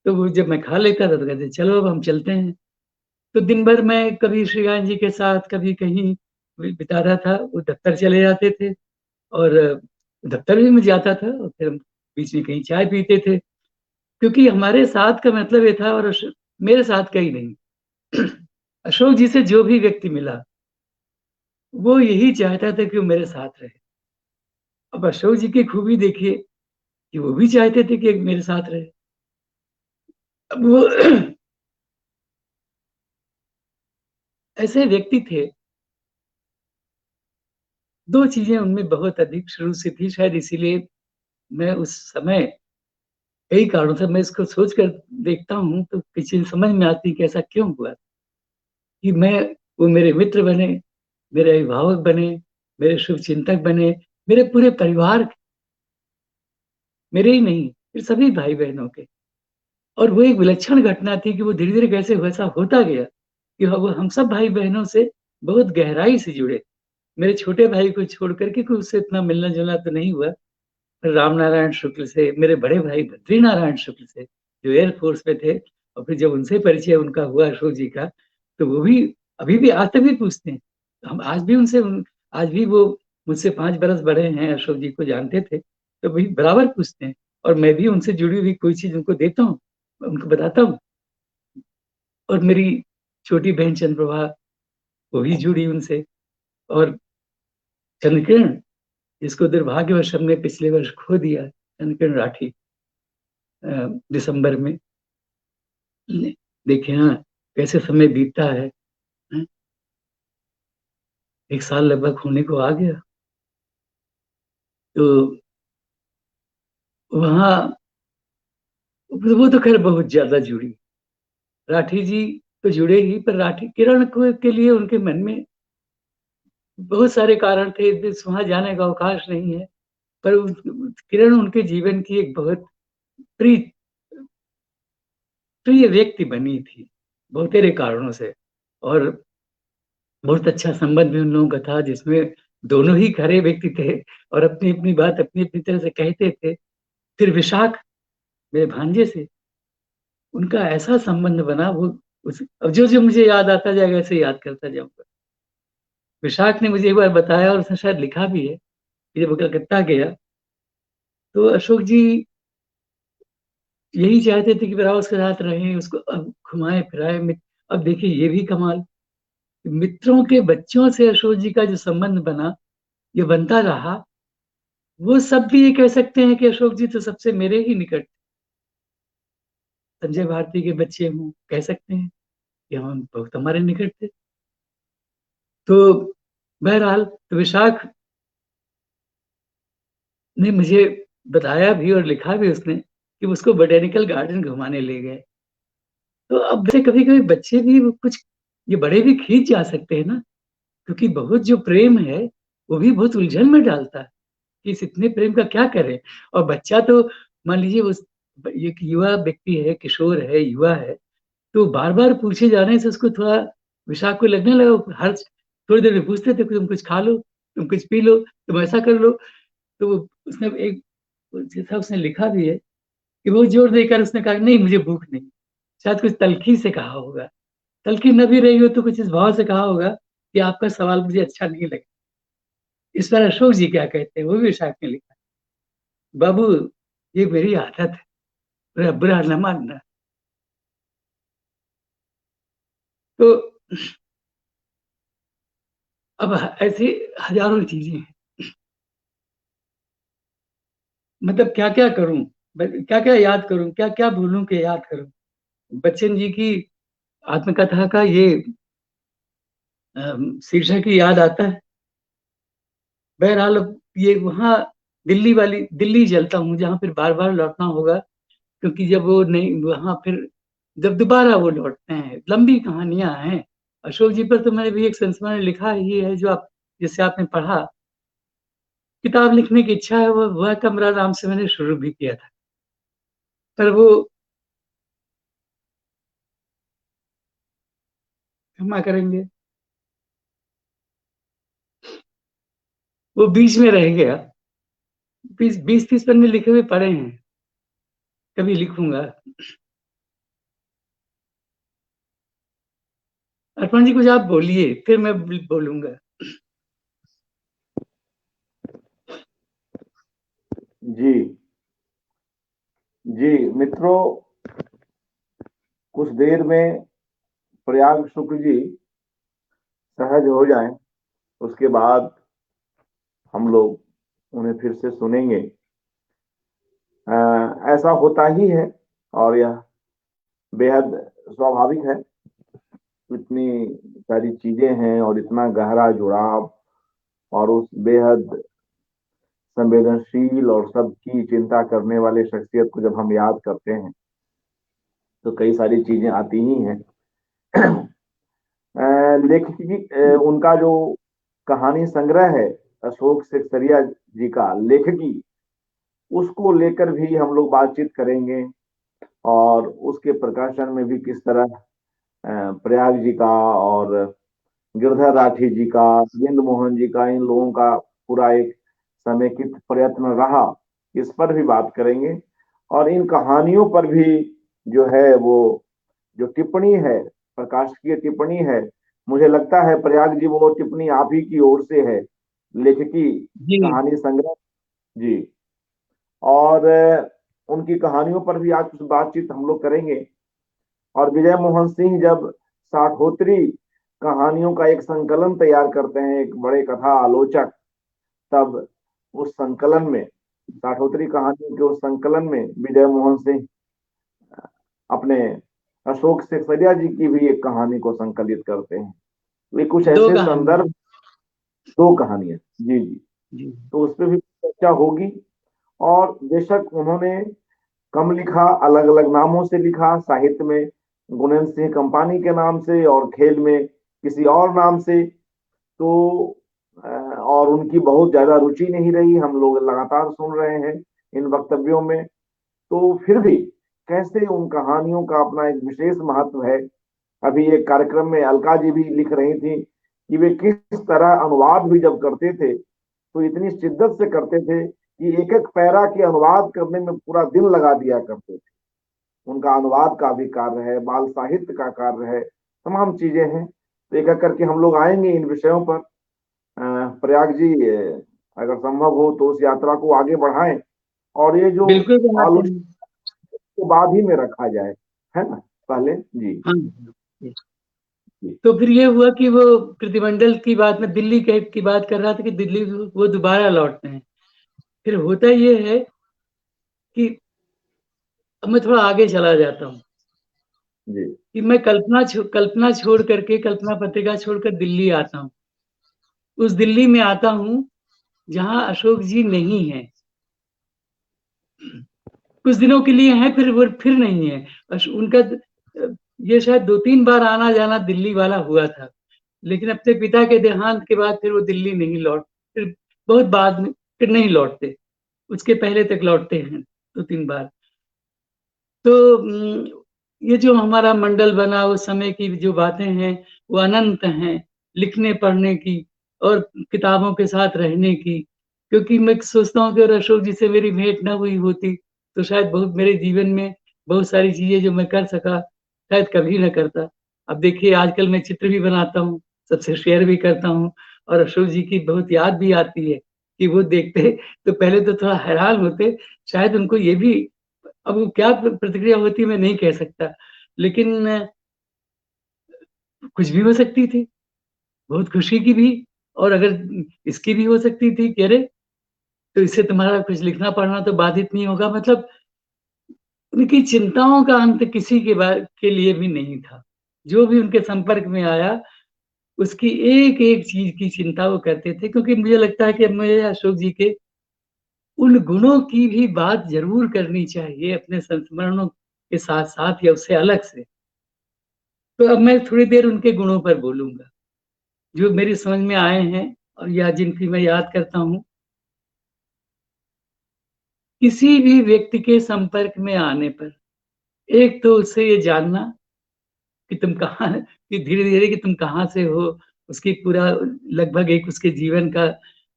तो वो जब मैं खा लेता था तो कहते चलो अब हम चलते हैं। तो दिन भर मैं कभी श्रीकांत जी के साथ, कभी कहीं बिताता था। वो दफ्तर चले जाते थे और दफ्तर भी मैं जाता था और फिर हम बीच में कहीं चाय पीते थे, क्योंकि हमारे साथ का मतलब ये था। और मेरे साथ का ही नहीं, अशोक जी से जो भी व्यक्ति मिला वो यही चाहता था कि वो मेरे साथ रहे। अब अशोक जी की खूबी देखिए कि वो भी चाहते थे कि मेरे साथ रहे। अब वो ऐसे व्यक्ति थे। दो चीजें उनमें बहुत अधिक शुरू से थी, शायद इसीलिए मैं उस समय, कई कारणों से मैं इसको सोच कर देखता हूँ तो किसी चीज समझ में आती है कि ऐसा क्यों हुआ कि मैं, वो मेरे मित्र बने, मेरे अभिभावक बने, मेरे शुभ चिंतक बने, मेरे पूरे परिवार, मेरे ही नहीं फिर सभी भाई बहनों के। और वो एक विलक्षण घटना थी कि वो धीरे धीरे कैसे वैसा होता गया कि वो हम सब भाई बहनों से बहुत गहराई से जुड़े। मेरे छोटे भाई को छोड़ करके कोई उससे इतना मिलना जुलना तो नहीं हुआ। राम नारायण शुक्ल से, मेरे बड़े भाई बद्री नारायण शुक्ल से जो एयरफोर्स में थे, और फिर जब उनसे परिचय उनका हुआ अशोक जी का, तो वो भी अभी भी आज तक भी पूछते हैं। हम आज भी उनसे आज भी वो मुझसे 5 बरस बड़े हैं, अशोक जी को जानते थे तो भी बराबर पूछते हैं। और मैं भी उनसे जुड़ी हुई कोई चीज उनको देता हूँ, उनको बताता हूँ। और मेरी छोटी बहन चंद्रप्रभा, वो भी जुड़ी उनसे। और चंद्रकिरण, जिसको दुर्भाग्यवश हमने पिछले वर्ष खो दिया, चंद्रकिरण राठी, दिसंबर में। देखिए हाँ, कैसे समय बीतता है। 1 साल लगभग होने को आ गया। तो वहाँ वो तो खैर बहुत ज्यादा जुड़ी। राठी जी तो जुड़े ही, पर राठी किरण को के लिए उनके मन में बहुत सारे कारण थे, वहां जाने का अवकाश नहीं है। पर किरण उनके जीवन की एक बहुत प्रिय प्रिय व्यक्ति बनी थी, बहुत सारे कारणों से। और बहुत अच्छा संबंध भी उन लोगों का था, जिसमें दोनों ही खरे व्यक्ति थे और अपनी अपनी बात अपनी अपनी तरह से कहते थे। फिर विशाख, मेरे भांजे से उनका ऐसा संबंध बना, वो उस अब जो जो मुझे याद आता जाएगा ऐसे याद करता जाऊंगा। विशाख ने मुझे एक बार बताया, और उसने शायद लिखा भी है कि जब वो कलकत्ता गया तो अशोक जी यही चाहते थे कि मेरा उसके साथ रहें, उसको अब घुमाए फिराए। अब देखिए ये भी कमाल, मित्रों के बच्चों से अशोक जी का जो संबंध बना, ये बनता रहा। वो सब भी ये कह सकते हैं कि अशोक जी तो सबसे मेरे ही निकट, संजय भारती के बच्चे हूँ, कह सकते हैं कि हम बहुत हमारे निकट थे। तो बहरहाल, तो विशाख ने मुझे बताया भी और लिखा भी उसने कि उसको बोटेनिकल गार्डन घुमाने ले गए। तो अब से कभी कभी बच्चे भी कुछ, ये बड़े भी खींच जा सकते हैं ना, क्योंकि बहुत जो प्रेम है वो भी बहुत उलझन में डालता है कि इस इतने प्रेम का क्या करें। और बच्चा तो मान लीजिए उस, एक युवा व्यक्ति है, किशोर है, युवा है, तो बार बार पूछे जाने से उसको थोड़ा, विशाख को लगने लगा, हर थोड़ी देर में पूछते थे तुम कुछ खा लो, तुम कुछ पी लो, तुम ऐसा कर लो। तो उसने एक, जैसा उसने लिखा भी है कि वो जोर देकर उसने कहा नहीं मुझे भूख नहीं। शायद कुछ तलखी से कहा होगा, तलखी न भी रही हो तो कुछ इस भाव से कहा होगा कि आपका सवाल मुझे अच्छा नहीं लगा। इस पर अशोक जी क्या कहते हैं, वो भी विशाख ने लिखा, बाबू ये मेरी आदत है, बुरा बुरा न मानना। तो अब ऐसी हजारों चीजें हैं, मतलब क्या क्या करूं, क्या क्या याद करूं, क्या क्या भूलूं कि याद करूं। बच्चन जी की आत्मकथा का ये शीर्षक ही याद आता है। बहरहाल अब ये वहाँ दिल्ली चलता हूँ जहाँ फिर बार बार लौटना होगा, क्योंकि जब वो नहीं वहाँ फिर, जब दोबारा वो लौटते हैं, लंबी कहानियां हैं। अशोक जी पर तो मैंने भी एक संस्मरण लिखा ही है जो आप, जिससे आपने पढ़ा, किताब लिखने की इच्छा है, वह कमरा नाम से मैंने शुरू भी किया था, पर वो क्षमा करेंगे, वो बीच में रह गया। 20-30 पन्ने लिखे हुए पड़े हैं, कभी लिखूंगा। अर्पण जी कुछ आप बोलिए, फिर मैं बोलूंगा। जी जी मित्रों, कुछ देर में प्रयाग शुक्ल जी सहज हो जाएं, उसके बाद हम लोग उन्हें फिर से सुनेंगे। ऐसा होता ही है और यह बेहद स्वाभाविक है। इतनी सारी चीजें हैं और इतना गहरा जुड़ाव, और उस बेहद संवेदनशील और सबकी चिंता करने वाले शख्सियत को जब हम याद करते हैं तो कई सारी चीजें आती ही हैं। लेखक जी, उनका जो कहानी संग्रह है अशोक सेक्सरिया जी का लेखकी, उसको लेकर भी हम लोग बातचीत करेंगे, और उसके प्रकाशन में भी किस तरह प्रयाग जी का और गिरधर राठी जी का, बिंद मोहन जी का, इन लोगों का पूरा एक समेकित प्रयत्न रहा, इस पर भी बात करेंगे। और इन कहानियों पर भी जो है वो जो टिप्पणी है, प्रकाशकीय टिप्पणी है, मुझे लगता है प्रयाग जी वो टिप्पणी आप ही की ओर से है, लेखकी जी कहानी संग्रह। जी। और उनकी कहानियों पर भी आज कुछ बातचीत हम लोग करेंगे। और विजय मोहन सिंह जब साठोत्तरी कहानियों का एक संकलन तैयार करते हैं, एक बड़े कथा आलोचक, तब उस संकलन में, साठोत्तरी कहानियों के उस संकलन में विजय मोहन सिंह अपने अशोक सेक्सरिया जी की भी एक कहानी को संकलित करते हैं। वे कुछ दो ऐसे कहानी। संदर्भ, दो कहानियां। जी जी। जी तो उस पर भी चर्चा होगी। और बेशक उन्होंने कम लिखा, अलग अलग नामों से लिखा, साहित्य में गुणेन्द्र सिंह कंपानी के नाम से और खेल में किसी और नाम से। तो और उनकी बहुत ज्यादा रुचि नहीं रही, हम लोग लगातार सुन रहे हैं इन वक्तव्यों में। तो फिर भी कैसे उन कहानियों का अपना एक विशेष महत्व है। अभी एक कार्यक्रम में अलका जी भी लिख रही थी कि वे किस तरह अनुवाद भी जब करते थे तो इतनी शिद्दत से करते थे कि एक एक पैरा के अनुवाद करने में पूरा दिन लगा दिया करते थे। उनका अनुवाद का भी कार्य है, बाल साहित्य का कार्य है, तमाम चीजें हैं। तो एक एक करके हम लोग आएंगे इन विषयों पर। प्रयाग जी, अगर संभव हो तो उस यात्रा को आगे बढ़ाएं, और ये जो बिल्कुल बनाते आलोचना हैं। को बाद ही में रखा जाए, है ना, पहले। जी हाँ, जी। तो फिर ये हुआ कि वो प्रतिमंडल की बात में दिल्ली की बात कर रहा था कि दिल्ली वो दोबारा लौटते हैं। फिर होता ये है कि अब मैं थोड़ा आगे चला जाता हूँ जी कि मैं कल्पना छोड़ करके, कल्पना पत्रिका छोड़कर दिल्ली आता हूँ। उस दिल्ली में आता हूँ जहाँ अशोक जी नहीं है, कुछ दिनों के लिए हैं, फिर वो फिर नहीं है। उनका ये शायद 2-3 बार आना जाना दिल्ली वाला हुआ था, लेकिन अपने पिता के देहांत के बाद फिर वो दिल्ली नहीं लौट, फिर बहुत बाद में फिर नहीं लौटते, उसके पहले तक लौटते हैं 2-3 बार। तो ये जो हमारा मंडल बना उस समय की जो बातें हैं वो अनंत हैं, लिखने पढ़ने की और किताबों के साथ रहने की। क्योंकि मैं सोचता हूँ कि अगर अशोक जी से मेरी भेंट ना हुई होती तो शायद बहुत मेरे जीवन में बहुत सारी चीजें जो मैं कर सका शायद कभी ना करता। अब देखिए आजकल मैं चित्र भी बनाता हूँ, सबसे शेयर भी करता हूँ, और अशोक जी की बहुत याद भी आती है कि वो देखते तो पहले तो थोड़ा हैरान होते, शायद उनको ये भी, अब वो क्या प्रतिक्रिया होती मैं नहीं कह सकता, लेकिन कुछ भी हो सकती थी, बहुत खुशी की भी, और अगर इसकी भी हो सकती थी कि अरे तो इससे तुम्हारा कुछ लिखना पढ़ना तो बाधित नहीं होगा। मतलब उनकी चिंताओं का अंत किसी के लिए भी नहीं था। जो भी उनके संपर्क में आया उसकी एक एक चीज की चिंता वो करते थे, क्योंकि मुझे लगता है कि अब मुझे अशोक जी के उन गुणों की भी बात जरूर करनी चाहिए अपने संस्मरणों के साथ साथ या उससे अलग से। तो अब मैं थोड़ी देर उनके गुणों पर बोलूंगा जो मेरी समझ में आए हैं और या जिनकी मैं याद करता हूँ। किसी भी व्यक्ति के संपर्क में आने पर एक तो उससे ये जानना कि तुम कहाँ, कि धीरे धीरे कि तुम कहाँ से हो, उसकी पूरा लगभग एक उसके जीवन का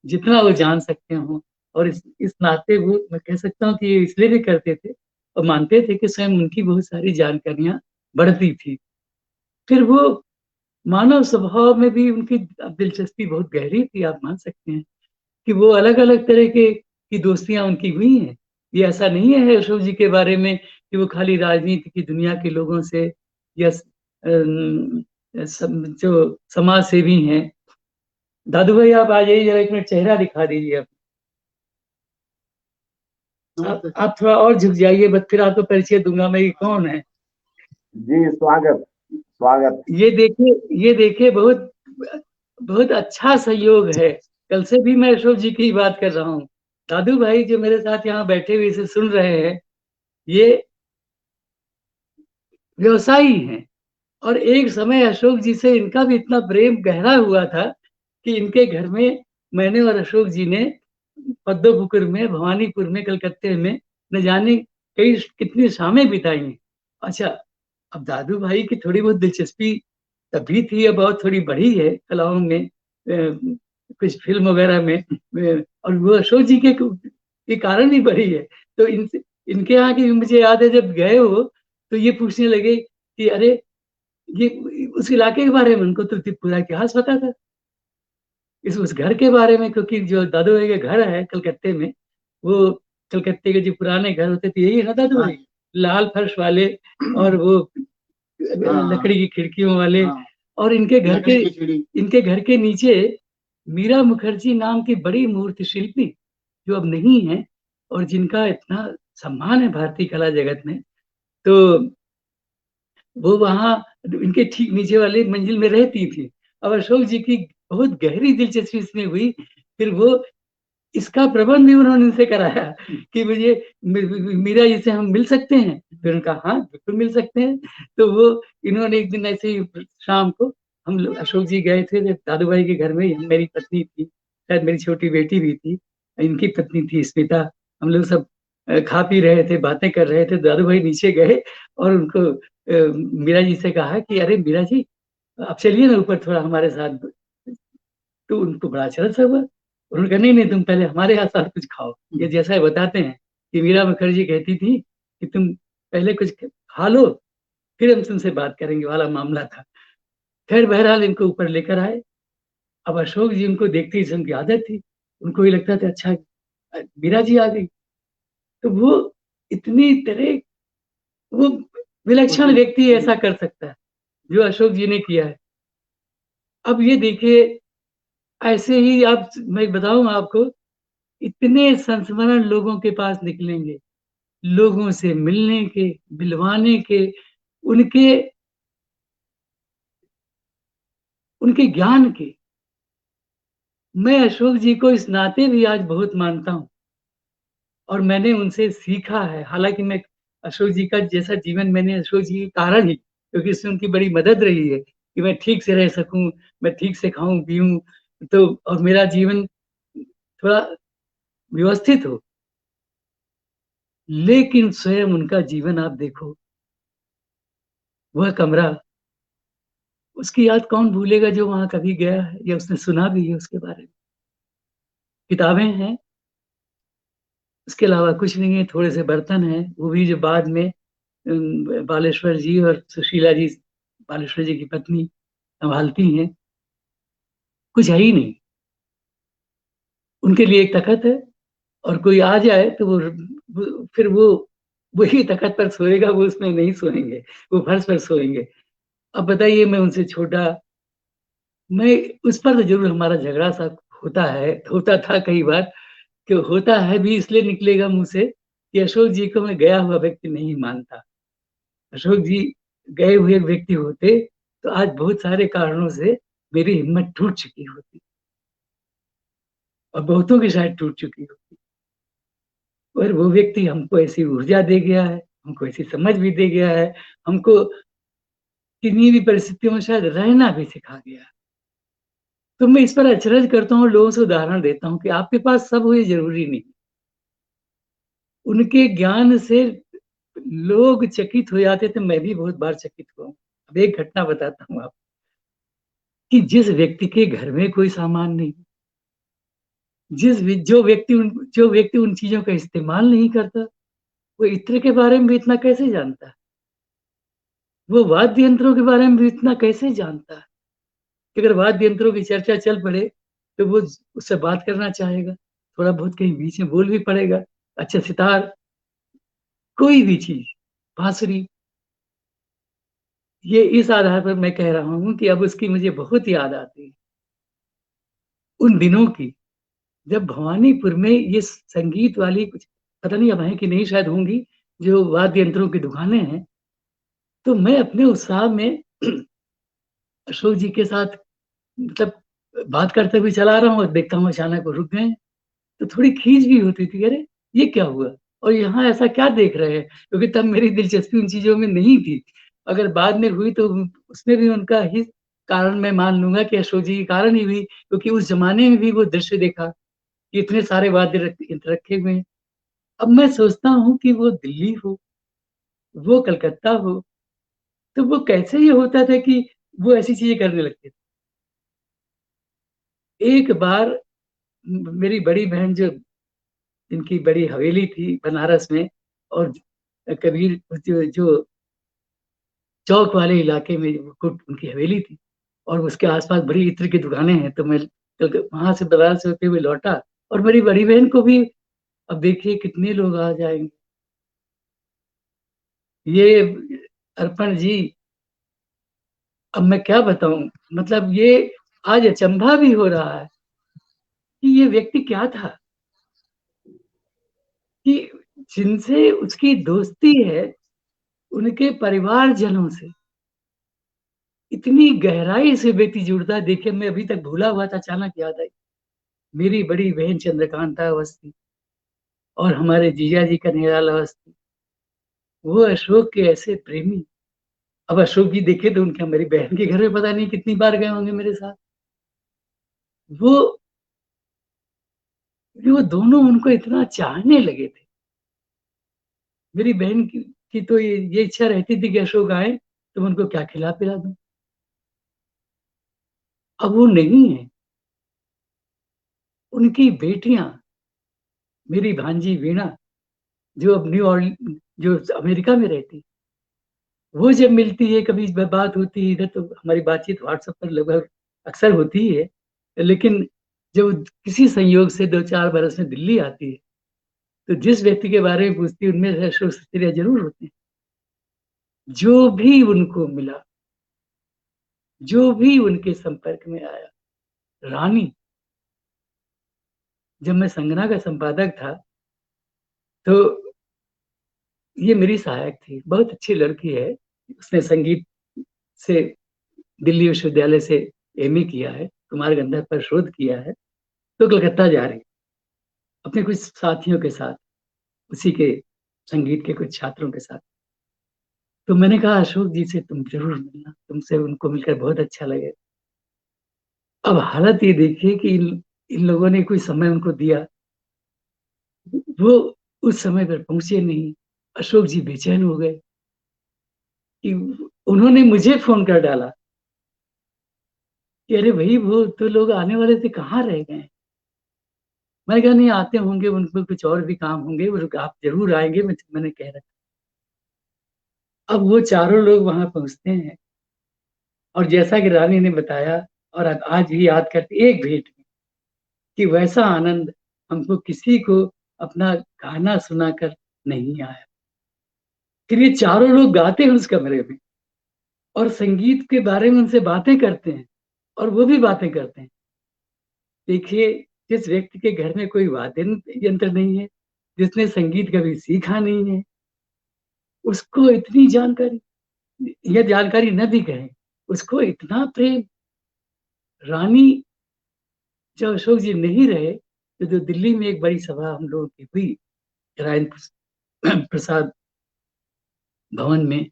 जितना वो जान सकते हो। और इस नाते वो मैं कह सकता हूँ कि ये इसलिए भी करते थे और मानते थे कि स्वयं उनकी बहुत सारी जानकारियां बढ़ती थी। फिर वो मानव स्वभाव में भी उनकी दिलचस्पी बहुत गहरी थी, आप मान सकते हैं कि वो अलग अलग तरह के की दोस्तियां उनकी हुई हैं। ये ऐसा नहीं है अशोक जी के बारे में कि वो खाली राजनीति की दुनिया के लोगों से या जो समाज सेवी हैं। दादू भाई आप आ जाइए, जरा एक मिनट चेहरा दिखा दीजिए आप थोड़ा और झुक जाइए, बस फिर आपको परिचय दूंगा मैं कि कौन है। जी स्वागत स्वागत। ये देखिए बहुत बहुत अच्छा संयोग है। कल से भी मैं अशोक जी की बात कर रहा हूँ। दादू भाई जो मेरे साथ यहाँ बैठे हुए इसे सुन रहे हैं, ये व्यवसायी हैं। और एक समय अशोक जी से इनका भी इतना प्रेम गहरा हुआ था कि इनके घर में मैंने और अशोक जी ने पद्मपुकुर में, भवानीपुर में, कलकत्ते में न जाने कई कितनी शामें बिताई हैं। अच्छा, अब दादू भाई की थोड़ी बहुत दिलचस्पी तभी थी, अब बहुत थोड़ी बढ़ी है कलाओं में, कुछ फिल्म वगैरह में, और वो अशोक जी के कारण ही बढ़ी है। तो इनके यहाँ की मुझे याद है जब गए हो तो ये पूछने लगे कि अरे ये उस इलाके के बारे में, उनको तो पूरा इतिहास पता था इस उस घर के बारे में, क्योंकि जो दादू भाई के घर है कलकत्ते में, वो कलकत्ते के जो पुराने घर होते थे यही है ना दादू भाई, लाल फर्श वाले और वो लकड़ी की खिड़कियों वाले। और इनके घर के नीचे मीरा मुखर्जी नाम की बड़ी मूर्ति शिल्पी जो अब नहीं है और जिनका इतना सम्मान है भारतीय कला जगत में, तो वो वहां इनके ठीक नीचे वाले मंजिल में रहती थी। अब अशोक जी की बहुत गहरी दिलचस्पी इसमें हुई। फिर वो इसका प्रबंध भी उन्होंने इनसे कराया कि मुझे मीरा जी से हम मिल सकते हैं। फिर उनका हाँ बिल्कुल मिल सकते हैं। तो वो इन्होंने एक दिन ऐसे ही शाम को हम लोग अशोक जी गए थे दादू भाई के घर में, मेरी पत्नी थी, शायद मेरी छोटी बेटी भी थी, इनकी पत्नी थी स्मिता। हम लोग सब खा पी रहे थे, बातें कर रहे थे। दादू भाई नीचे गए और उनको मीरा जी से कहा कि अरे मीरा जी आप चलिए ना ऊपर थोड़ा हमारे साथ। तो उनको बड़ा अच्छा सा हुआ। उन्होंने कहा नहीं नहीं तुम पहले हमारे यहाँ साथ कुछ खाओ। ये जैसा बताते हैं कि मीरा मुखर्जी कहती थी कि तुम पहले कुछ खा लो फिर हम तुमसे बात करेंगे वाला मामला था। खैर बहरहाल इनको ऊपर लेकर आए। अब अशोक जी उनको देखते ही उनकी आदत थी, उनको ही लगता था अच्छा मीरा जी आ गई। तो वो इतनी तरह वो विलक्षण व्यक्ति ऐसा कर सकता है जो अशोक जी ने किया है। अब ये देखिए ऐसे ही आप, मैं बताऊं आपको, इतने संस्मरण लोगों के पास निकलेंगे, लोगों से मिलने के, मिलवाने के, उनके उनके ज्ञान के। मैं अशोक जी को इस नाते भी आज बहुत मानता हूँ और मैंने उनसे सीखा है। हालांकि मैं अशोक जी का जैसा जीवन, मैंने अशोक जी के कारण ही, क्योंकि इसमें उनकी बड़ी मदद रही है कि मैं ठीक से रह सकूं, मैं ठीक से खाऊं पीऊं, तो और मेरा जीवन थोड़ा व्यवस्थित हो। लेकिन स्वयं उनका जीवन आप देखो, वह कमरा, उसकी याद कौन भूलेगा जो वहां कभी गया है या उसने सुना भी है उसके बारे में। किताबें हैं, उसके अलावा कुछ नहीं है। थोड़े से बर्तन हैं, वो भी जो बाद में बालेश्वर जी और सुशीला जी, बालेश्वर जी की पत्नी, संभालती हैं। कुछ है ही नहीं। उनके लिए एक तखत है और कोई आ जाए तो फिर वो वही तखत पर सोएगा, वो उसमें नहीं सोएंगे, वो फर्श पर सोएंगे। अब बताइए, मैं उनसे छोटा, मैं उस पर तो जरूर हमारा झगड़ा सा होता है, होता था कई बार, कि होता है भी इसलिए निकलेगा मुंह से कि अशोक जी को मैं गया हुआ व्यक्ति नहीं मानता। अशोक जी गए हुए व्यक्ति होते तो आज बहुत सारे कारणों से मेरी हिम्मत टूट चुकी होती और बहुतों की शायद टूट चुकी होती। और वो व्यक्ति हमको ऐसी ऊर्जा दे गया है, हमको ऐसी समझ भी दे गया है, हमको किन्हीं भी परिस्थितियों में शायद रहना भी सिखा गया है। तो मैं इस पर अचरज करता हूँ, लोगों से उदाहरण देता हूँ कि आपके पास सब हो ये जरूरी नहीं। उनके ज्ञान से लोग चकित हो जाते थे, मैं भी बहुत बार चकित हुआ हूँ। अब एक घटना बताता हूँ आप, कि जिस व्यक्ति के घर में कोई सामान नहीं, जो व्यक्ति उन चीजों का इस्तेमाल नहीं करता, वो इत्र के बारे में भी इतना कैसे जानता है? वो वाद्य यंत्रों के बारे में भी इतना कैसे जानता है? कि अगर वाद्य यंत्रों की चर्चा चल पड़े तो वो उससे बात करना चाहेगा, थोड़ा बहुत कहीं बीच में बोल भी पड़ेगा। अच्छा, सितार, कोई भी चीज, बांसुरी, ये इस आधार पर मैं कह रहा हूं कि अब उसकी मुझे बहुत याद आती है उन दिनों की, जब भवानीपुर में ये संगीत वाली कुछ, पता नहीं अब है कि नहीं, शायद होंगी, जो वाद्य यंत्रों की दुकानें हैं। तो मैं अपने उत्साह में अशोक जी के साथ, मतलब बात करते हुए चला रहा हूँ और देखता हूँ अचानक वो रुक गए। तो थोड़ी खींच भी होती थी, अरे ये क्या हुआ, और यहाँ ऐसा क्या देख रहे हैं, क्योंकि तब मेरी दिलचस्पी उन चीजों में नहीं थी। अगर बाद में हुई तो उसमें भी उनका ही कारण मैं मान लूंगा कि अशोक जी के कारण ही हुई, क्योंकि उस जमाने में भी वो दृश्य देखा कि इतने सारे वाद्य रखे हुए हैं। अब मैं सोचता हूँ कि वो दिल्ली हो, वो कलकत्ता हो, तो वो कैसे ये होता था कि वो ऐसी चीजें करने लगते थे। एक बार मेरी बड़ी बहन, जो जिनकी बड़ी हवेली थी बनारस में, और कबीर जो चौक वाले इलाके में उनकी हवेली थी, और उसके आसपास बड़ी इत्र की दुकानें हैं, तो मैं वहां से बनारस से होते हुए लौटा, और मेरी बड़ी बहन को भी, अब देखिए कितने लोग आ जाएंगे, ये अर्पण जी, अब मैं क्या बताऊं, मतलब ये आज अचंभा भी हो रहा है कि ये व्यक्ति क्या था, कि जिनसे उसकी दोस्ती है, उनके परिवारजनों से इतनी गहराई से व्यक्ति जुड़ता है। देखिए, मैं अभी तक भूला हुआ था, अचानक याद आई मेरी बड़ी बहन चंद्रकांता अवस्थी और हमारे जीजा जी का निराला अवस्थी, वो अशोक के ऐसे प्रेमी। अब अशोक जी देखे तो उनके, मेरी बहन के घर में पता नहीं कितनी बार गए होंगे मेरे साथ। वो वो दोनों उनको इतना चाहने लगे थे। मेरी बहन की तो ये इच्छा रहती थी कि अशोक आए तो मैं उनको क्या खिला पिला दूं। अब वो नहीं है। उनकी बेटियां, मेरी भांजी वीणा, जो अब जो अमेरिका में रहती, वो जब मिलती है, कभी बात होती है इधर, तो हमारी बातचीत व्हाट्सएप पर लगभग अक्सर होती ही है, लेकिन जब किसी संयोग से 2-4 बरस में दिल्ली आती है, तो जिस व्यक्ति के बारे में पूछती है, उनमें से अशोक सत्रिया जरूर होते हैं। जो भी उनको मिला, जो भी उनके संपर्क में आया, रानी, जब मैं संगना का संपादक था, तो ये मेरी सहायक थी, बहुत अच्छी लड़की है। उसने संगीत से दिल्ली विश्वविद्यालय से एमए किया है, कुमार गंधर्व पर शोध किया है, तो कलकत्ता जा रही अपने कुछ साथियों के साथ, उसी के संगीत के कुछ छात्रों के साथ। तो मैंने कहा अशोक जी से तुम जरूर मिलना, तुमसे उनको मिलकर बहुत अच्छा लगे। अब हालत ये देखिए कि इन लोगों ने कोई समय उनको दिया, वो उस समय पर पहुंचे नहीं। अशोक जी बेचैन हो गए कि उन्होंने मुझे फोन कर डाला कि अरे भाई, वो तो लोग आने वाले थे, कहाँ रह गए। मैंने कहा नहीं, आते होंगे, उनको कुछ और भी काम होंगे, वो आप जरूर आएंगे, मैंने कह रहा। अब वो चारों लोग वहां पहुंचते हैं, और जैसा कि रानी ने बताया, और आज भी याद करते एक भेंट में, कि वैसा आनंद हमको किसी को अपना गाना सुनाकर नहीं आया। फिर ये चारों लोग गाते हैं उस कमरे में, और संगीत के बारे में उनसे बातें करते हैं, और वो भी बातें करते हैं। देखिए, जिस व्यक्ति के घर में कोई वाद्य यंत्र नहीं है, जिसने संगीत कभी सीखा नहीं है, उसको इतनी जानकारी, या जानकारी न भी कहें, उसको इतना प्रेम। रानी, जब अशोक जी नहीं रहे, तो जो दिल्ली में एक बड़ी सभा हम लोगों की हुई, नारायण प्रसाद भवन में,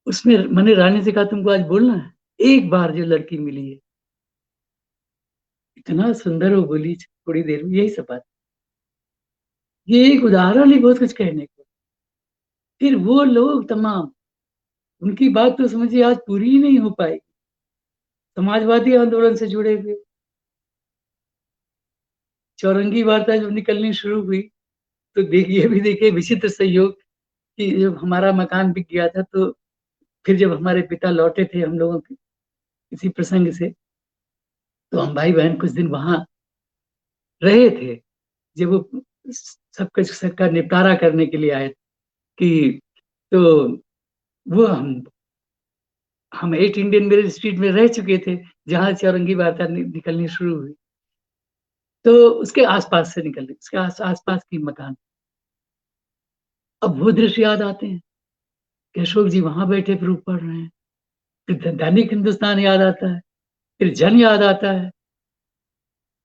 उसमें मैंने रानी से कहा तुमको आज बोलना है। एक बार जो लड़की मिली है, इतना सुंदर वो बोली, थोड़ी देर में यही सब बात। ये एक उदाहरण ही बहुत कुछ कहने को। फिर वो लोग तमाम, उनकी बात तो समझिए आज पूरी ही नहीं हो पाई, समाजवादी आंदोलन से जुड़े हुए। चौरंगी वार्ता जब निकलनी शुरू हुई तो देखिए, अभी देखिए विचित्र संयोग कि जब हमारा मकान बिक गया था, तो फिर जब हमारे पिता लौटे थे हम लोगों के किसी प्रसंग से, तो हम भाई बहन कुछ दिन वहां रहे थे। जब वो सब कुछ सबका निपटारा करने के लिए आए कि, तो वो हम 8 इंडियन मिल स्ट्रीट में रह चुके थे, जहां चौरंगी वार्ता निकलनी शुरू हुई। तो उसके आसपास से निकल, उसके आसपास की मकान, अब वो दृश्य याद आते हैं कि अशोक जी वहां बैठे प्रूफ पढ़ रहे हैं। फिर दैनिक हिंदुस्तान याद आता है, फिर जन याद आता है,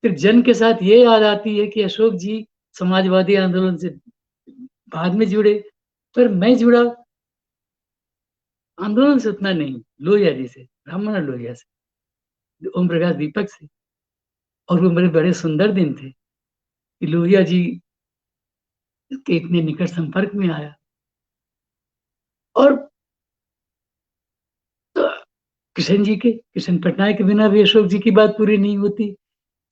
फिर जन के साथ ये याद आती है कि अशोक जी समाजवादी आंदोलन से बाद में जुड़े, पर मैं जुड़ा आंदोलन से उतना नहीं, लोहिया जी से, ब्राह्मण लोहिया से, ओम प्रकाश दीपक से। और वो मेरे बड़े सुंदर दिन थे कि लोहिया जी के इतने निकट संपर्क में आया। और तो कृष्ण जी के, कृष्ण पटनायक के बिना भी अशोक जी की बात पूरी नहीं होती।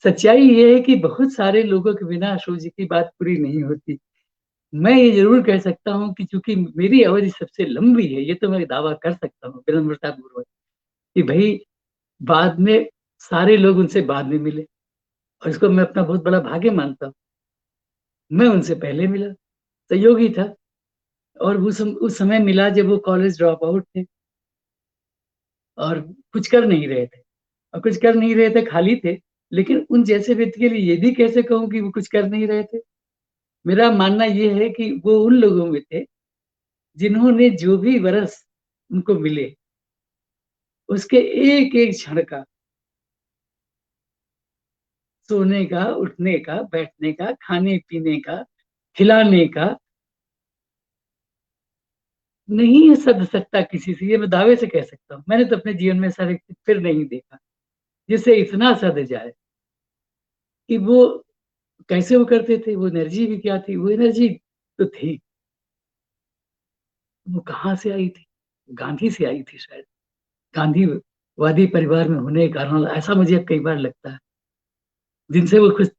सच्चाई ये है कि बहुत सारे लोगों के बिना अशोक जी की बात पूरी नहीं होती। मैं ये जरूर कह सकता हूँ कि चूंकि मेरी अवधि सबसे लंबी है, ये तो मैं दावा कर सकता हूँ विनम्रता पूर्वक, कि भाई बाद में सारे लोग उनसे बाद में मिले, और इसको मैं अपना बहुत बड़ा भाग्य मानता हूँ। मैं उनसे पहले मिला, सहयोगी था। और उस समय मिला जब वो कॉलेज ड्रॉप आउट थे और कुछ कर नहीं रहे थे, और कुछ कर नहीं रहे थे, खाली थे। लेकिन उन जैसे व्यक्ति के लिए ये भी कैसे कहूँ कि वो कुछ कर नहीं रहे थे। मेरा मानना ये है कि वो उन लोगों में थे जिन्होंने जो भी वर्ष उनको मिले, उसके एक एक क्षण का, सोने का, उठने का, बैठने का, खाने पीने का, खिलाने का, नहीं सद सकता किसी से। ये मैं दावे से कह सकता हूँ, मैंने तो अपने जीवन में ऐसा व्यक्ति फिर नहीं देखा जिसे इतना सद जाए। कि वो कैसे वो करते थे, वो एनर्जी भी क्या थी, वो एनर्जी तो थी, वो कहाँ से आई थी? गांधी से आई थी शायद। गांधीवादी परिवार में होने के कारण ऐसा मुझे कई बार लगता है, जिनसे वो कुछ,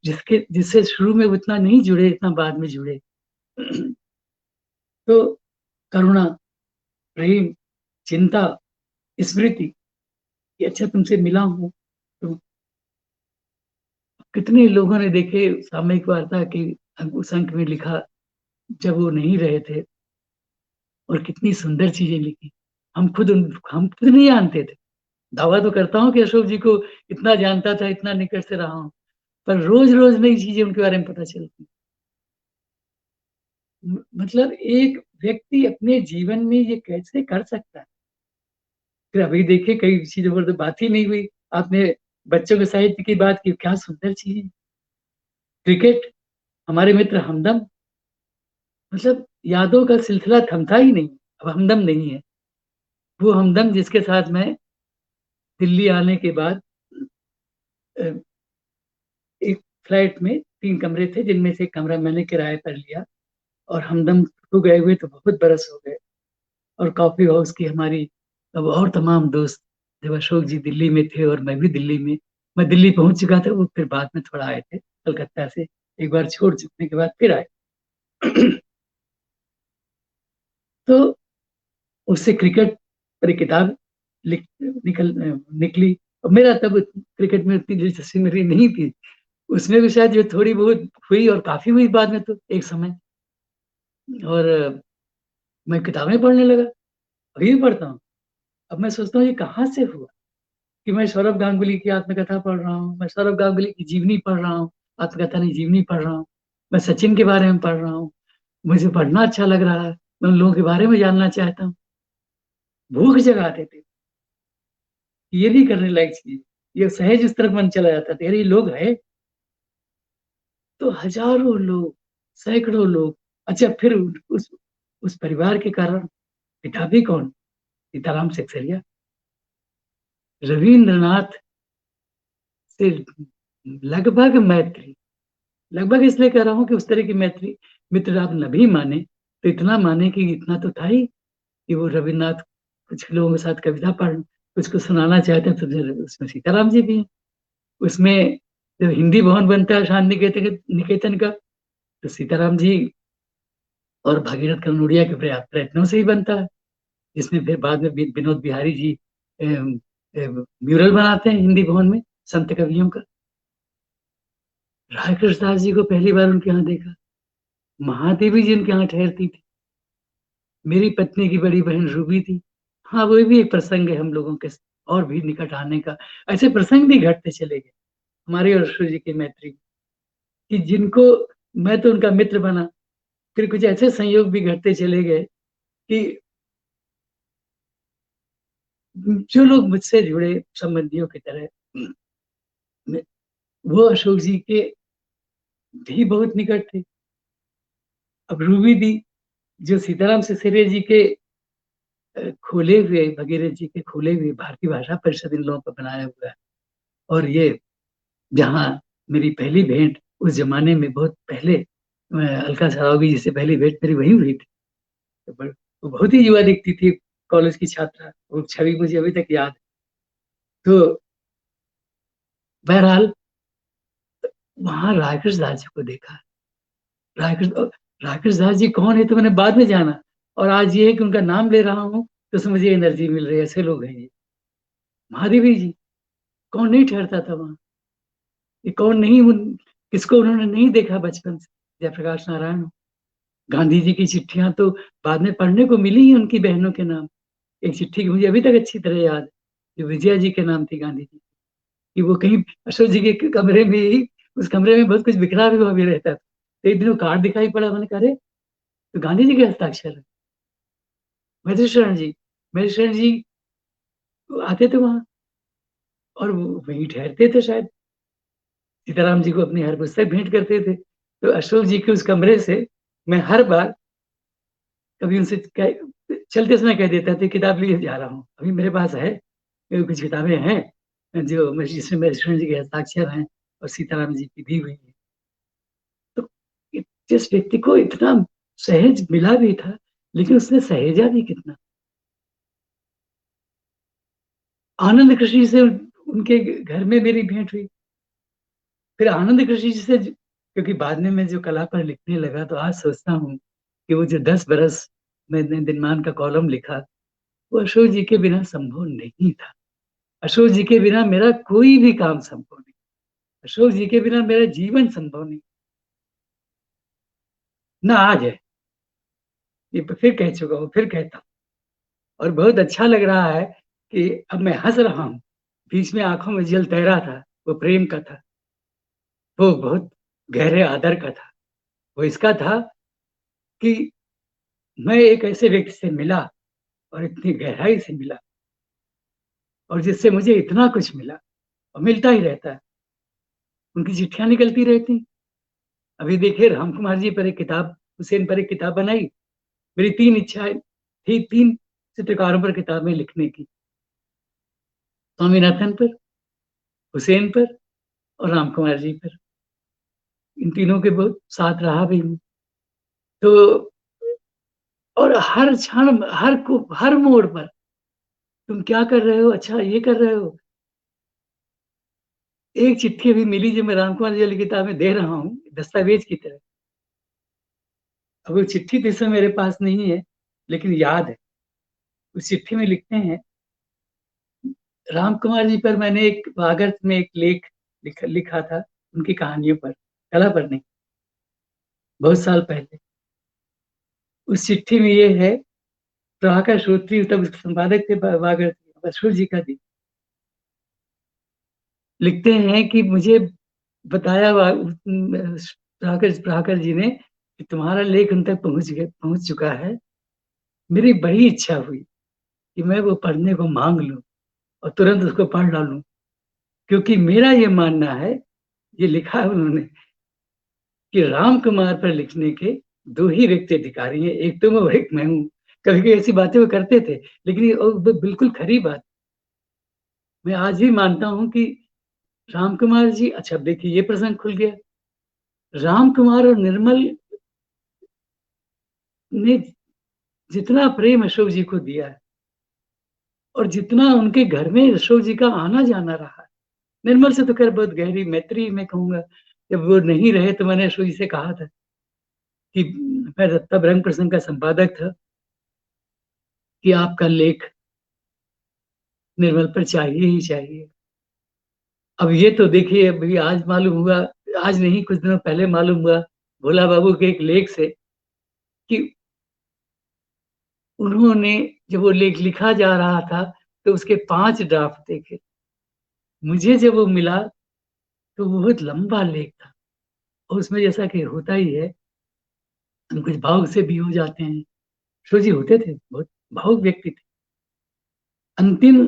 जिससे शुरू में वो इतना नहीं जुड़े, इतना बाद में जुड़े। तो करुणा, प्रेम, चिंता, स्मृति, कि अच्छा तुमसे मिला हूं। तो कितने लोगों ने देखे सामयिक वार्ता की उस अंक में लिखा जब वो नहीं रहे थे, और कितनी सुंदर चीजें लिखी। हम खुद नहीं जानते थे। दावा तो करता हूँ कि अशोक जी को इतना जानता था, इतना निकट से रहा हूँ, पर रोज रोज नई चीजें उनके बारे में पता चलती। मतलब एक व्यक्ति अपने जीवन में ये कैसे कर सकता है। फिर अभी देखिए कई चीजों पर तो बात ही नहीं हुई। आपने बच्चों के साहित्य की बात की, क्या सुंदर चीज है। क्रिकेट, हमारे मित्र हमदम, मतलब यादों का सिलसिला थमता ही नहीं। अब हमदम नहीं है, वो हमदम जिसके साथ मैं दिल्ली आने के बाद एक फ्लैट में 3 कमरे थे, जिनमें से एक कमरा मैंने किराए पर लिया। और हमदम को गए हुए तो बहुत बरस हो गए। और कॉफी हाउस की हमारी अब और तमाम दोस्त, जब अशोक जी दिल्ली में थे और मैं भी दिल्ली में, मैं दिल्ली पहुंच चुका था, वो फिर बाद में थोड़ा आए थे कलकत्ता से, एक बार छोड़ चुकने के बाद फिर आए। तो उससे क्रिकेट पर एक किताब निकली। और मेरा तब क्रिकेट में उतनी दिलचस्पी मेरी नहीं थी। उसमें भी शायद जो थोड़ी बहुत हुई, और काफी हुई बाद में तो एक समय। और मैं किताबें पढ़ने लगा, अभी भी पढ़ता हूँ। अब मैं सोचता हूँ ये कहाँ से हुआ कि मैं सौरभ गांगुली की आत्मकथा पढ़ रहा हूँ, मैं सौरभ गांगुली की जीवनी पढ़ रहा हूँ, आत्मकथा नहीं जीवनी पढ़ रहा हूँ। मैं सचिन के बारे में पढ़ रहा हूँ, मुझे पढ़ना अच्छा लग रहा है, मैं उन लोगों के बारे में जानना चाहता हूँ। भूख जगाते थे, ये भी करने लायक चीज। ये सहज उस तरफ मन चला जाता था, यार ये लोग है। तो हजारों लोग, सैकड़ों लोग। अच्छा फिर उस परिवार के कारण पिता भी कौन, सीताराम सेक्सरिया, रविंद्रनाथ से लगभग मैत्री, लगभग इसलिए कह रहा हूँ कि उस तरह की मैत्री मित्र आप न भी माने तो इतना माने कि इतना तो था ही कि वो रविन्द्रनाथ कुछ लोगों के साथ कविता पढ़ कुछ को सुनाना चाहते हैं, तो उसमें सीताराम जी भी हैं। उसमें जब हिंदी भवन बनता है शांति निकेतन निकेतन का, तो सीताराम जी और भागीरथ कनौड़िया के प्रयत्नों से ही बनता है, जिसमें फिर बाद में विनोद बिहारी जी म्यूरल बनाते हैं हिंदी भवन में संत कवियों का। राय कृष्णदास जी को पहली बार उनके यहाँ देखा, महादेवी जी उनके यहाँ ठहरती थी, मेरी पत्नी की बड़ी बहन रूबी थी। हाँ, वो भी एक प्रसंग है हम लोगों के और भी निकट आने का। ऐसे प्रसंग भी घटते चले गए हमारे और अशोक जी की मैत्री कि जिनको मैं तो उनका मित्र बना, फिर कुछ ऐसे संयोग भी घटते चले गए कि जो लोग मुझसे जुड़े संबंधियों की तरह, वो अशोक जी के भी बहुत निकट थे। अब रूबी भी जो सीताराम सिसोदिया जी के खोले हुए, भगीरथ जी के खोले हुए भारतीय भाषा परिषद इन लोगों पर बनाया हुआ है। और ये जहाँ मेरी पहली भेंट उस जमाने में बहुत पहले अलका सरावगी जी से पहली भेंट मेरी वही हुई थी। तो वो बहुत ही युवा दिखती थी, कॉलेज की छात्रा, वो छवि मुझे अभी तक याद है। तो बहरहाल वहां राकेश दास जी को देखा। राकेश राकेश दास जी कौन है तो मैंने बाद में जाना, और आज ये है कि उनका नाम ले रहा हूँ तो उसमें मुझे एनर्जी मिल रही है। ऐसे लोग हैं ये। महादेवी जी, कौन नहीं ठहरता था वहां, ये कौन नहीं किसको उन्होंने नहीं देखा बचपन से, जयप्रकाश नारायण हो। गांधी जी की चिट्ठियां तो बाद में पढ़ने को मिली ही उनकी बहनों के नाम। एक चिट्ठी की मुझे अभी तक अच्छी तरह याद है, जो विजया जी के नाम थी गांधी जी कि वो कहीं अशोक जी के कमरे में ही, उस कमरे में बहुत कुछ बिखरा हुआ भी रहता था। तो एक दिन वो कार्ड दिखाई पड़ा, मैंने कहा अरे तो गांधी जी के हस्ताक्षर है। मधुशरण जी, मधुशरण जी आते थे वहां और वो वहीं ठहरते थे शायद, सीताराम जी को अपनी हर पुस्तक भेंट करते थे। तो अशोक जी के उस कमरे से मैं हर बार कभी उनसे चलते समय कह देता था किताब लिए जा रहा हूँ, अभी मेरे पास है कुछ किताबें हैं जो जिसमें मधुशरण जी के हस्ताक्षर हैं और सीताराम जी की दी हुई है। तो जिस व्यक्ति को इतना सहज मिला भी था, लेकिन उसने सहेजा भी कितना। आनंद कृष्ण जी से उनके घर में मेरी भेंट हुई, फिर आनंद कृष्ण जी से, क्योंकि बाद में मैं जो कला पर लिखने लगा तो आज सोचता हूँ कि वो जो 10 बरस मैंने दिनमान का कॉलम लिखा, वो अशोक जी के बिना संभव नहीं था। अशोक जी के बिना मेरा कोई भी काम संभव नहीं, अशोक जी के बिना मेरा जीवन संभव नहीं। ना आज है, ये फिर कह चुका हूँ, फिर कहता हूँ, और बहुत अच्छा लग रहा है कि अब मैं हंस रहा हूँ। बीच में आंखों में जल तैरा था, वो प्रेम का था, वो बहुत गहरे आदर का था, वो इसका था कि मैं एक ऐसे व्यक्ति से मिला और इतनी गहराई से मिला, और जिससे मुझे इतना कुछ मिला और मिलता ही रहता है। उनकी चिट्ठियां निकलती रहती। अभी देखिए राम कुमार जी पर एक किताब, हुसैन पर एक किताब बनाई। मेरी 3 इच्छाएं थी, 3 चित्रकारों पर किताबें लिखने की, स्वामीनाथन पर, हुसैन पर और राम कुमार जी पर। इन तीनों के बहुत साथ रहा भी हूँ। तो और हर क्षण, हर मोड़ पर तुम क्या कर रहे हो, अच्छा ये कर रहे हो। एक चिट्ठी अभी मिली जो मैं राम कुमार जी वाली किताब में दे रहा हूँ दस्तावेज की तरह। अब वो चिट्ठी तो इस समय मेरे पास नहीं है, लेकिन याद है। उस चिट्ठी में लिखते हैं, राम कुमार जी पर मैंने एक वागर्त में एक लेख लिखा था, उनकी कहानियों पर, कला पर नहीं, बहुत साल पहले। उस चिट्ठी में ये है, प्रभाकर श्रोत्री तब संपादक थे वागर्त, अशोक जी का दी। लिखते हैं कि मुझे बताया प्रभाकर प्रभाकर जी ने कि तुम्हारा लेख उन तक पहुंच चुका है। मेरी बड़ी इच्छा हुई कि मैं वो पढ़ने को मांग लूं और तुरंत उसको पढ़ डालूं, क्योंकि मेरा ये मानना है, ये लिखा है उन्होंने कि राम कुमार पर लिखने के 2 ही व्यक्ति अधिकारी हैं, एक तुम और एक मैं हूं। कभी कभी ऐसी बातें वो करते थे, लेकिन ये बिल्कुल खरी बात। मैं आज भी मानता हूं कि राम कुमार जी, अच्छा देखिए ये प्रसंग खुल गया। राम कुमार और निर्मल ने जितना प्रेम अशोक जी को दिया है और जितना उनके घर में अशोक जी का आना जाना रहा है, निर्मल से तो खैर बहुत गहरी मैत्री मैं कहूंगा। जब वो नहीं रहे तो मैंने अशोक जी से कहा था कि मैं तब रंग प्रसंग का संपादक था कि आपका लेख निर्मल पर चाहिए ही चाहिए। अब ये तो देखिए, अभी आज मालूम हुआ, आज नहीं कुछ दिनों पहले मालूम हुआ भोला बाबू के एक लेख से कि उन्होंने, जब वो लेख लिखा जा रहा था तो उसके 5 ड्राफ्ट देखे। मुझे जब वो मिला तो वो बहुत लंबा लेख था और उसमें जैसा कि होता ही है, हम कुछ भावुक से भी हो जाते हैं। शो जी होते थे, बहुत भावुक व्यक्ति थे अंतिम,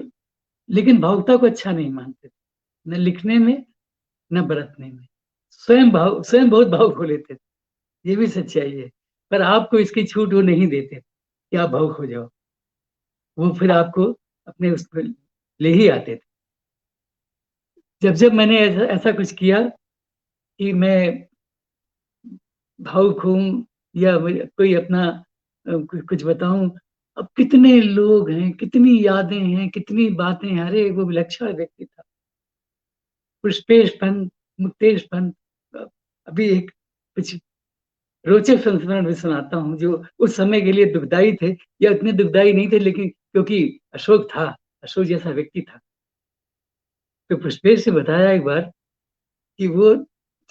लेकिन भावुकता को अच्छा नहीं मानते थे, न लिखने में न बरतने में। स्वयं बहुत भावुक हो लेते थे, ये भी सच्चाई है। पर आपको इसकी छूट वो नहीं देते कि आप भावुक हो जाओ, वो फिर आपको अपने उस पर ले ही आते थे। जब जब मैंने ऐसा कुछ किया कि मैं भावुक हूँ या कोई अपना कुछ बताऊं, अब कितने लोग हैं, कितनी यादें हैं, कितनी बातें हैं। अरे वो विलक्षण व्यक्ति था, पुष्पेश पंत, मुक्तेश पंत। अभी एक कुछ रोचक संस्मरण भी सुनाता हूँ जो उस समय के लिए दुखदाई थे, या इतने दुखदाई नहीं थे, लेकिन क्योंकि अशोक था, अशोक जैसा व्यक्ति था। तो पुष्पेश से बताया एक बार कि वो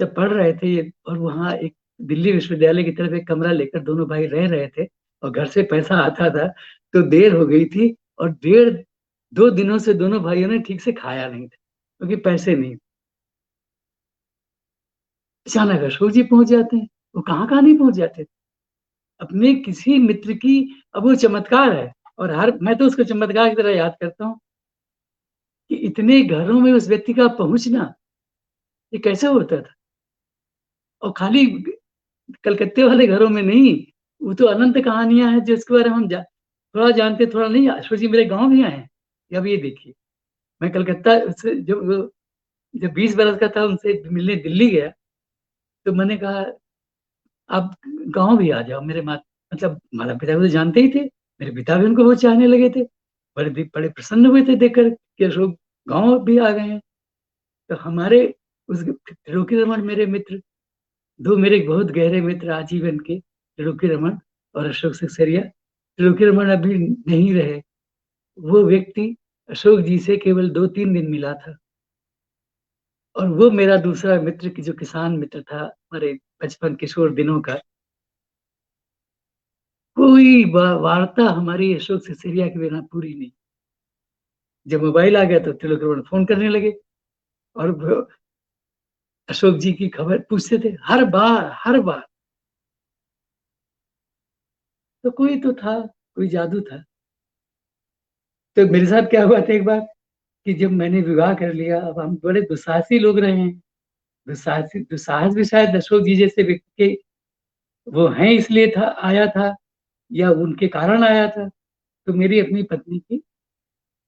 जब पढ़ रहे थे ये, और वहाँ एक दिल्ली विश्वविद्यालय की तरफ एक कमरा लेकर दोनों भाई रह रहे थे, और घर से पैसा आता था, तो देर हो गई थी, और 1.5-2 दिनों से दोनों भाइयों ने ठीक से खाया नहीं था क्योंकि पैसे नहीं। अचानक अशोक जी पहुंच जाते हैं, वो कहाँ कहाँ नहीं पहुंच जाते थे अपने किसी मित्र की। अब वो चमत्कार है, और हर मैं तो उसको चमत्कार की तरह याद करता हूँ कि इतने घरों में उस व्यक्ति का पहुंचना, ये कैसे होता था। और खाली कलकत्ते वाले घरों में नहीं, वो तो अनंत कहानियां हैं जिसके बारे में हम थोड़ा जानते थोड़ा नहीं। अशोक जी मेरे गांव भी आए हैं। अब ये देखिए, मैं कलकत्ता से जब 20 बरस का था उनसे मिलने दिल्ली गया, तो मैंने कहा आप गांव भी आ जाओ। मेरे माता, मतलब माता पिता को तो जानते ही थे, मेरे पिता भी उनको बहुत चाहने लगे थे, बड़े बड़े प्रसन्न हुए थे देखकर कि अशोक गांव भी आ गए हैं। तो हमारे उस त्रिलोकी रमन मेरे मित्र, दो मेरे बहुत गहरे मित्र आजीवन के, त्रिलोकी रमन और अशोक सक्सेरिया। त्रिलोकी रमन अभी नहीं रहे। वो व्यक्ति अशोक जी से केवल 2-3 दिन मिला था, और वो मेरा दूसरा मित्र की जो किसान मित्र था हमारे बचपन किशोर दिनों का, कोई वार्ता हमारी अशोक सिसरिया के बिना पूरी नहीं। जब मोबाइल आ गया तो त्रिलोकी फोन करने लगे, और अशोक जी की खबर पूछते थे हर बार हर बार। तो कोई तो था, कोई जादू था। तो मेरे साथ क्या हुआ था एक बार कि जब मैंने विवाह कर लिया, अब हम बड़े दुस्साहसी लोग रहे हैं। दुस्साहसी दुस्साहस भी शायद अशोक जी जैसे व्यक्ति के वो हैं इसलिए था, आया था, या उनके कारण आया था। तो मेरी अपनी पत्नी की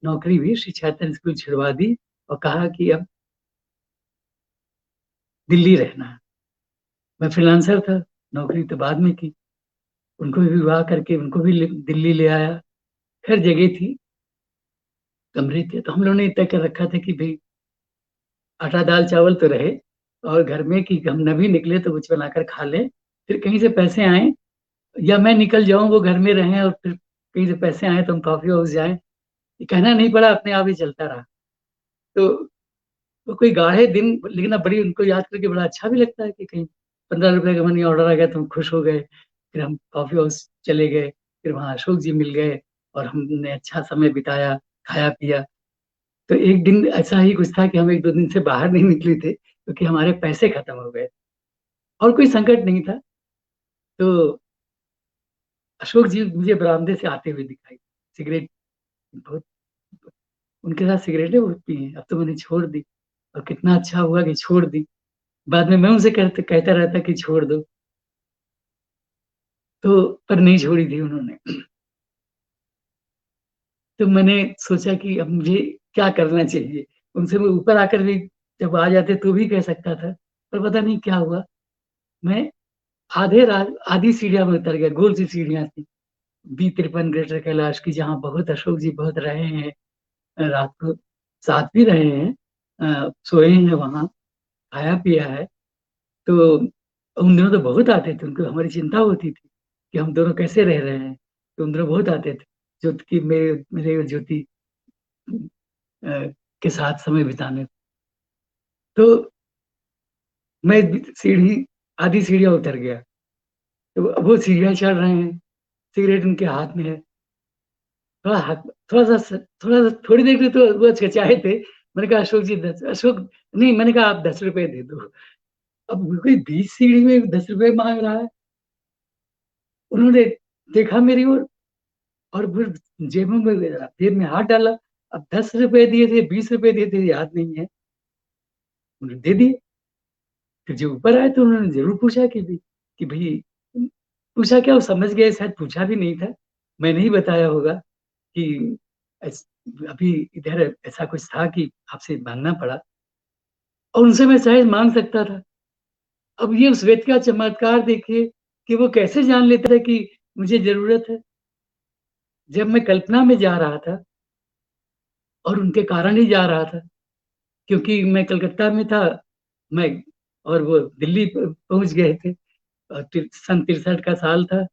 नौकरी भी श्री चैतन्य स्कूल छिड़वा दी, और कहा कि अब दिल्ली रहना है। मैं फ्रीलांसर था, नौकरी तो बाद में की। उनको भी विवाह करके उनको भी दिल्ली ले आया। खैर जगह थी, कमरे थे, तो हम लोगों ने तय कर रखा था कि भाई आटा दाल चावल तो रहे, और घर में कि हम न भी निकले तो कुछ बनाकर खा लें, फिर कहीं से पैसे आए या मैं निकल जाऊं वो घर में रहें, और फिर कहीं से पैसे आए तो हम कॉफी हाउस जाएं। ये कहना नहीं पड़ा, अपने आप ही चलता रहा। तो वो कोई गाढ़े दिन, लेकिन अब बड़ी उनको याद करके बड़ा अच्छा भी लगता है कि कहीं 15 रुपए का मनी ऑर्डर आ गया तो हम खुश हो गए। फिर हम कॉफी हाउस चले गए, फिर वहाँ अशोक जी मिल गए, और हमने अच्छा समय बिताया, खाया पिया। तो एक दिन ऐसा ही कुछ था कि हम 1-2 दिन से बाहर नहीं निकले थे क्योंकि हमारे पैसे खत्म हो गए, और कोई संकट नहीं था। तो अशोक जी मुझे बरामदे से आते हुए दिखाई, सिगरेट बहुत, उनके साथ सिगरेटें बहुत पी हैं। अब तो मैंने छोड़ दी, और कितना अच्छा हुआ कि छोड़ दी। बाद में मैं उनसे कहता रहता कि छोड़ दो, तो पर नहीं छोड़ी थी उन्होंने। तो मैंने सोचा कि अब मुझे क्या करना चाहिए। उनसे मैं ऊपर आकर भी जब आ जाते तो भी कह सकता था, पर पता नहीं क्या हुआ। मैं आधी सीढ़ियां में उतर गया। गोल सी सीढ़ियां थी, B53 ग्रेटर कैलाश की, जहाँ बहुत अशोक जी बहुत रहे हैं, रात को साथ भी रहे हैं, सोए हैं वहाँ, खाया पिया है। तो उन दिनों तो बहुत आते थे, उनको हमारी चिंता होती थी कि हम दोनों कैसे रह रहे हैं। तो उन दिनों बहुत आते थे, ज्योति की मेरे मेरे और ज्योति के साथ समय बिताने। तो मैं सीढ़ी आधी सीढ़ियां उतर गया, तो वो सीढ़ियां चढ़ रहे हैं, सिगरेट उनके हाथ में है। थोड़ा हाथ, थोड़ा सा थोड़ी देर के लिए तो वो हिचकिचाए थे। मैंने कहा अशोक जी 10, अशोक नहीं, मैंने कहा आप 10 रुपए दे दो। अब कोई 20 सीढ़ी में 10 रुपए मांग रहा है। उन्होंने देखा मेरी ओर और फिर जेब में हाथ डाला। अब 10 रुपए दिए थे, 20 रुपए दिए थे, याद नहीं है, उन्होंने दे दिए। फिर जो ऊपर आए तो उन्होंने जरूर पूछा कि भाई, पूछा क्या, वो समझ गए, शायद पूछा भी नहीं था, मैंने ही बताया होगा कि अभी इधर ऐसा कुछ था कि आपसे मांगना पड़ा, और उनसे मैं शायद मांग सकता था। अब ये उस व्यक्ति का चमत्कार देखिए कि वो कैसे जान लेता है कि मुझे जरूरत है। जब मैं कल्पना में जा रहा था, और उनके कारण ही जा रहा था, क्योंकि मैं कलकत्ता में था, मैं और वो दिल्ली पहुंच गए थे, और सन 63 का साल था।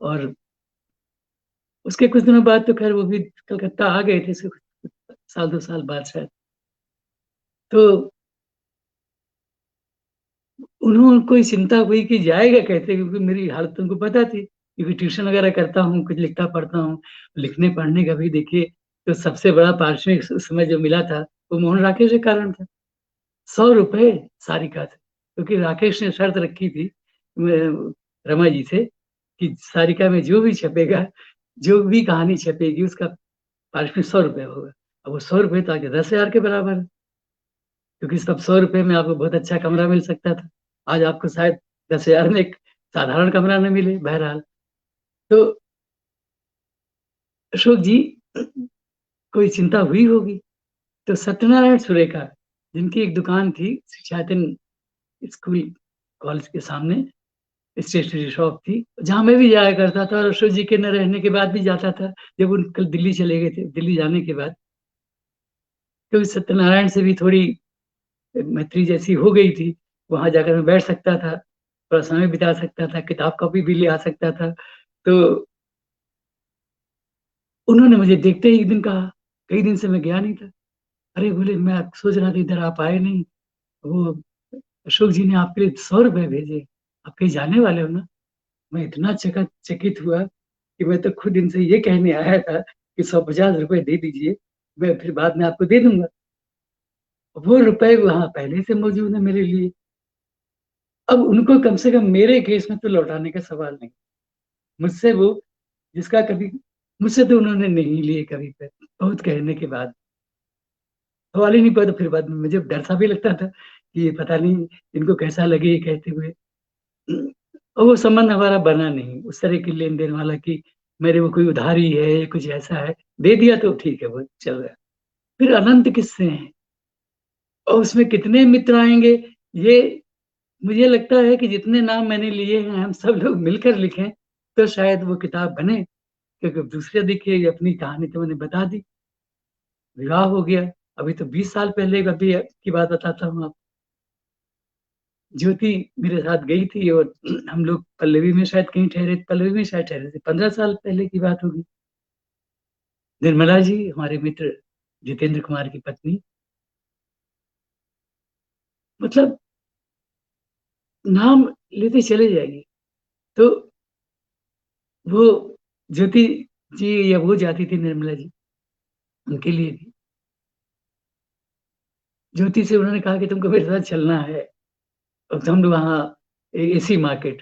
और उसके कुछ दिनों बाद तो खैर वो भी कलकत्ता आ गए थे, इसके कुछ साल 2 साल बाद शायद। तो उन्होंने कोई चिंता हुई कि जाएगा कैसे, क्योंकि मेरी हालत उनको पता थी, क्योंकि ट्यूशन वगैरह करता हूँ, कुछ लिखता पढ़ता हूँ। लिखने पढ़ने का भी देखिए, तो सबसे बड़ा पारिश्रमिक उस समय जो मिला था वो मोहन राकेश के कारण था। 100 रुपए सारिका से, क्योंकि राकेश ने शर्त रखी थी रमा जी से कि सारिका में जो भी छपेगा, जो भी कहानी छपेगी, उसका पारिश्रमिक 100 रुपए होगा। अब वो 100 रुपए तो आगे 10,000 के बराबर है, क्योंकि तब 100 रुपए में आपको बहुत अच्छा कमरा मिल सकता था। आज आपको शायद 10,000 में एक साधारण कमरा न मिले, बहरहाल। तो अशोक जी कोई चिंता हुई होगी। तो सत्यनारायण सुरेखा, जिनकी एक दुकान थी शायद स्कूल कॉलेज के सामने, स्टेशनरी शॉप थी, जहां मैं भी जाया करता था, और अशोक जी के न रहने के बाद भी जाता था, जब उन कल दिल्ली चले गए थे, दिल्ली जाने के बाद। क्योंकि सत्यनारायण से भी थोड़ी मैत्री जैसी हो गई थी, वहां जाकर मैं बैठ सकता था, थोड़ा समय बिता सकता था, किताब कॉपी भी ले आ सकता था। तो उन्होंने मुझे देखते ही एक दिन कहा, कई दिन से मैं गया नहीं था, अरे बोले मैं सोच रहा था इधर आप आए नहीं, वो अशोक जी ने आपके लिए 100 रुपए भेजे, आप कहीं जाने वाले हो ना। मैं इतना चकित हुआ कि मैं तो खुद इनसे ये कहने आया था कि 150 रुपए दे दीजिए, मैं फिर बाद में आपको दे दूंगा। वो रुपए वहां पहले से मौजूद है मेरे लिए। अब उनको कम से कम मेरे केस में तो लौटाने का सवाल नहीं। मुझसे वो, जिसका कभी, मुझसे तो उन्होंने नहीं लिए कभी पे, बहुत कहने के बाद सवाल ही नहीं पड़ा। तो फिर बाद में मुझे डर सा भी लगता था कि ये पता नहीं इनको कैसा लगे ये कहते हुए। और वो संबंध हमारा बना नहीं उस तरह की लेन देन वाला कि मेरे वो कोई उधारी है या कुछ ऐसा है, दे दिया तो ठीक है, वो चल रहा है। फिर अनंत किस्से हैं, और उसमें कितने मित्र आएंगे। ये मुझे लगता है कि जितने नाम मैंने लिए हैं, हम सब लोग मिलकर लिखें तो शायद वो किताब बने। क्योंकि दूसरे देखिए, अपनी कहानी तो मैंने बता दी, विवाह हो गया, अभी तो 20 साल पहले अभी की बात बताता हूँ आप। ज्योति मेरे साथ गई थी, और हम लोग पल्लवी में शायद कहीं ठहरे, पल्लवी में शायद ठहरे थे, 15 साल पहले की बात होगी। निर्मला जी हमारे मित्र जितेंद्र कुमार की पत्नी, मतलब नाम लेते चले जाएंगे। तो वो ज्योति जी या वो जाती थी निर्मला जी, उनके लिए भी ज्योति से उन्होंने कहा कि तुमको मेरे साथ चलना है। और हम लोग वहाँ एसी मार्केट,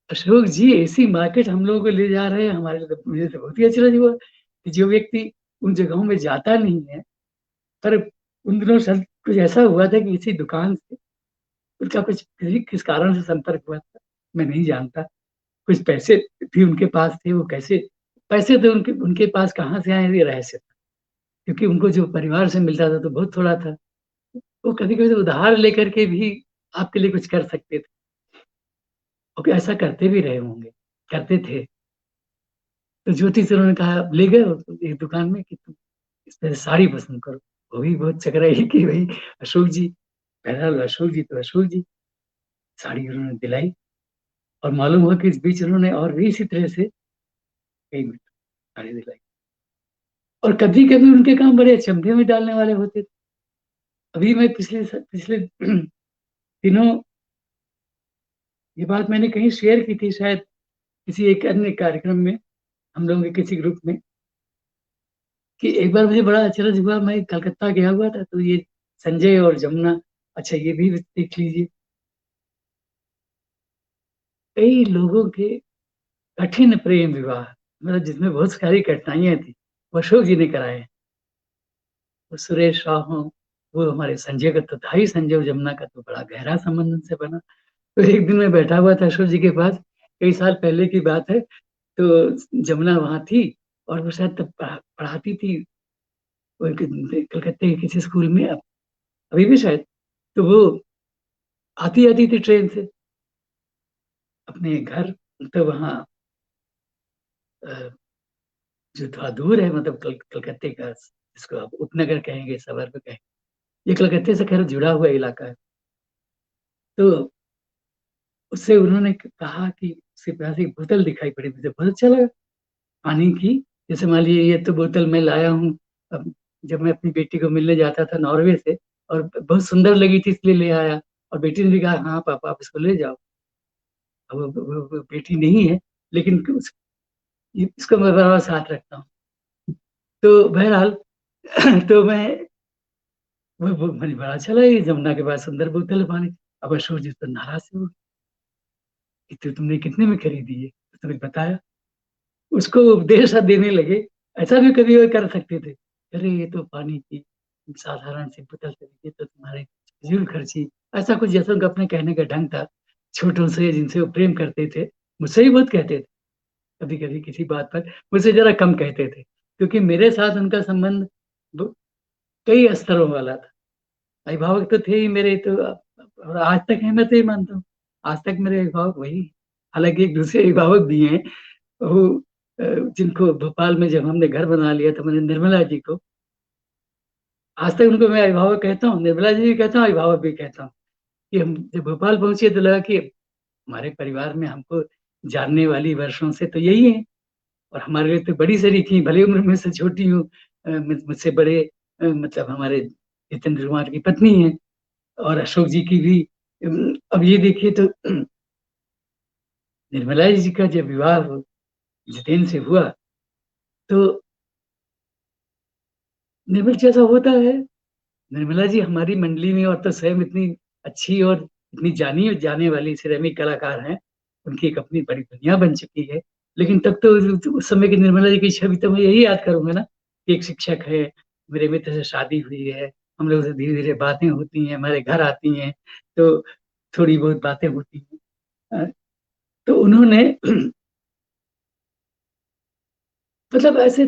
अशोक जी एसी मार्केट हम लोगों को ले जा रहे हैं, हमारे लिए मुझे तो बहुत ही आश्चर्य हुआ कि जो व्यक्ति उन जगहों में जाता नहीं है। पर उन दिनों शायद कुछ ऐसा हुआ था कि किसी दुकान से उनका कुछ किस कारण से संपर्क हुआ था, मैं नहीं जानता। कुछ पैसे भी उनके पास थे, वो कैसे पैसे थे उनके उनके पास कहाँ से आए, ये रहस्य था। क्योंकि उनको जो परिवार से मिलता था तो बहुत थोड़ा था। वो कभी कभी तो उधार लेकर के भी आपके लिए कुछ कर सकते थे। और ऐसा करते भी रहे होंगे, करते थे। तो ज्योति सर ने कहा, ले गए एक दुकान में कि तुम इसमें साड़ी पसंद करो। वो भी बहुत चकराई कि भाई अशोक जी, बहरहाल अशोक जी तो अशोक जी, साड़ी उन्होंने दिलाई। और मालूम हुआ कि इस बीच उन्होंने और भी इसी तरह से कई साड़ी दिलाई। और कभी कभी उनके काम बड़े अचंभे में डालने वाले होते थे। अभी मैं पिछले पिछले दिनों ये बात मैंने कहीं शेयर की थी, शायद किसी एक अन्य कार्यक्रम में, हम लोगों के किसी ग्रुप में, कि एक बार मुझे बड़ा अचरज हुआ। मैं कलकत्ता गया हुआ था, तो ये संजय और जमुना, अच्छा ये भी देख लीजिए, कई लोगों के कठिन प्रेम विवाह, मतलब जिसमें बहुत सारी कठिनाइयां थी, वो अशोक जी ने कराए हैं। वो सुरेश राव हो, वो हमारे संजय का तो था ही, संजय और जमुना का तो बड़ा गहरा संबंध उनसे बना। तो एक दिन मैं बैठा हुआ था अशोक जी के पास, कई साल पहले की बात है। तो जमुना वहां थी, और वो शायद तब पढ़ाती थी कलकत्ते के किसी स्कूल में, अभी भी शायद। तो वो आती आती थी ट्रेन से अपने घर। तो वहाँ जो थोड़ा दूर है, मतलब कलकत्ते का, जिसको आप उपनगर कहेंगे, सवर्ग कहेंगे, ये कलकत्ते से खैर जुड़ा हुआ इलाका है। तो उससे उन्होंने कहा कि उसके पास एक बोतल दिखाई पड़ी, मुझे बहुत अच्छा लगा पानी की। जैसे मान लीजिए ये तो बोतल मैं लाया हूँ, अब जब मैं अपनी बेटी को मिलने जाता था नॉर्वे से, और बहुत सुंदर लगी थी इसलिए ले आया। और बेटी ने भी कहा, हाँ पापा आप इसको ले जाओ। वो बेटी नहीं है, लेकिन इसको मैं बराबर साथ रखता हूँ। तो बहरहाल तो मुझे बड़ा अच्छा लगा, ये जमुना के पास सुंदर बोतल है पानी। अब अशोक जी तो नाराज से, वो तो तुमने कितने में खरीदी है, तो तुमने बताया। उसको उपदेश देने लगे, ऐसा भी कभी वो कर सकते थे, अरे ये तो पानी की साधारण सी बोतल खरीदी तो तुम्हारे फिजूल खर्ची, ऐसा कुछ जैसा उनका अपने कहने का ढंग था। छोटों से जिनसे वो प्रेम करते थे, मुझसे ही बहुत कहते थे, कभी कभी किसी बात पर मुझसे जरा कम कहते थे, क्योंकि मेरे साथ उनका संबंध कई स्तरों वाला था। अभिभावक तो थे ही मेरे, तो और आज तक है, मैं तो ये मानता हूँ, आज तक मेरे अभिभावक वही। हालांकि एक दूसरे अभिभावक भी हैं, वो जिनको भोपाल में जब हमने घर बना लिया तो मैंने निर्मला जी को, आज तक उनको मैं अभिभावक कहता हूँ, निर्मला जी भी कहता हूँ, अभिभावक भी कहता हूँ। कि हम जब भोपाल पहुंचे तो लगा कि हमारे परिवार में हमको जानने वाली वर्षों से तो यही है, और हमारे लिए तो बड़ी सरीखी, भले उम्र में से छोटी हूँ, मुझसे बड़े, मतलब हमारे जितेंद्र कुमार की पत्नी है, और अशोक जी की भी। अब ये देखिए तो निर्मला जी का जब विवाह जितेंद्र से हुआ, तो निर्मल जी ऐसा होता है, निर्मला जी हमारी मंडली में और तो स्वयं इतनी अच्छी और इतनी जानी जाने वाली सिरेमिक कलाकार हैं, उनकी एक अपनी बड़ी दुनिया बन चुकी है। लेकिन तब तो उस समय की निर्मला जी की छवि तो मैं यही याद करूंगा ना, कि एक शिक्षक है, मेरे मित्र से शादी हुई है, हम लोग से धीरे धीरे बातें होती हैं, हमारे घर आती हैं, तो थोड़ी बहुत बातें होती हैं। तो उन्होंने मतलब ऐसे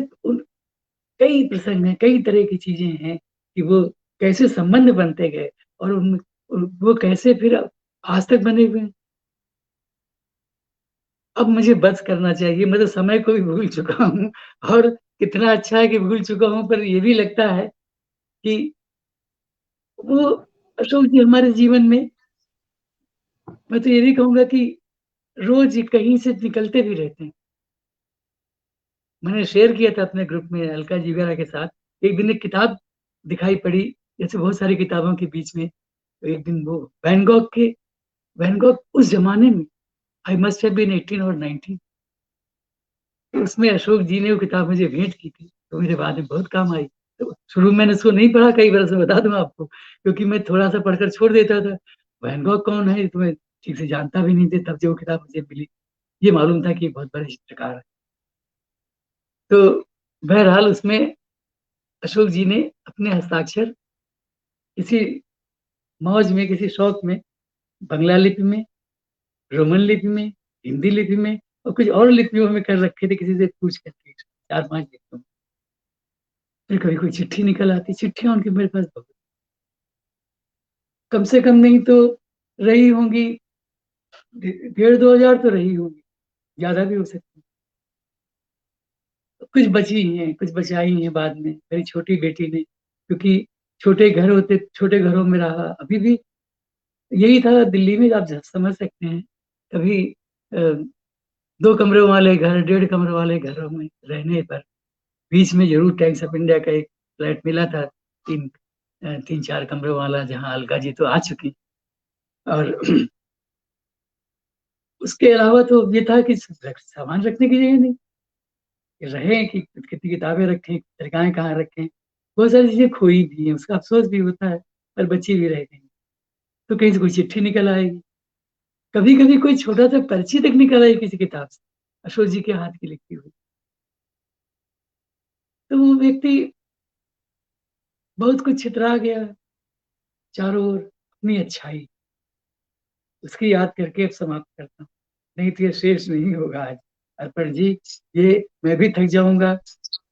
कई प्रसंग हैं, कई तरह की चीजें हैं, कि वो कैसे संबंध बनते गए, और वो कैसे फिर आज तक बने हुए हैं। अब मुझे बस करना चाहिए, मैं तो समय को भी भूल चुका हूँ, और कितना अच्छा है कि भूल चुका हूँ, पर ये भी लगता है कि वो अशोक जी हमारे जीवन में, मैं तो ये भी कहूंगा कि रोज कहीं से निकलते भी रहते हैं। मैंने शेयर किया था अपने ग्रुप में अलका जी वगैरह के साथ, एक दिन एक किताब दिखाई पड़ी, जैसे बहुत सारी किताबों के बीच में, तो एक दिन वो वैन गॉग उस जमाने में, आई मस्ट हैव बीन 18 और 19, उसमें अशोक जी ने वो किताब मुझे भेंट की थी, तो मेरे बाद में बहुत काम आई। तो शुरू में मैंने उसको नहीं पढ़ा, कई बार से बता दूं आपको, क्योंकि मैं थोड़ा सा पढ़कर छोड़ देता था। वैन गॉग कौन है, तो मैं ठीक से जानता भी नहीं था, तब जो वो किताब मुझे मिली, ये मालूम था कि बहुत बड़े चित्रकार है। तो बहरहाल उसमें अशोक जी ने अपने हस्ताक्षर किसी मौज में, किसी शौक में, बंगला लिपि में, रोमन लिपि में, हिंदी लिपि में, और कुछ और लिपियों में कर रखे थे, किसी से पूछ करके, 4-5 लिपियों में। फिर कभी कोई चिट्ठी निकल आती, चिट्ठियां उनकी मेरे पास बहुत, कम से कम नहीं तो रही होंगी 1,500-2,000 तो रही होगी, ज्यादा भी हो सकती है। कुछ बची हैं, कुछ बचाई हैं बाद में मेरी छोटी बेटी ने, क्योंकि छोटे घरों में रहा। अभी भी यही था दिल्ली में, आप समझ सकते हैं। कभी 2 कमरों वाले घर, 1.5 कमरों वाले घरों में रहने पर बीच में जरूर टाइम्स ऑफ इंडिया का एक फ्लैट मिला था, 3-4 कमरों वाला, जहाँ अलका जी तो आ चुकी। और उसके अलावा तो ये था कि सामान रखने की जगह नहीं, रहे कि कितनी किताबें रखें, पत्रिकाएं कहाँ रखें। बहुत सारी चीजें खोई भी हैं, उसका अफसोस भी होता है, पर बची भी रह गई। तो कहीं से कोई चिट्ठी निकल आएगी, कभी कभी कोई छोटा सा पर्ची तक निकल आई किसी किताब से, अशोक जी के हाथ की लिखी हुई। तो वो व्यक्ति बहुत कुछ छितरा गया चारों ओर, अपनी अच्छाई, उसकी याद करके अब समाप्त करता हूँ। नहीं तो ये शेष नहीं होगा आज। अर्पण जी, ये मैं भी थक जाऊंगा,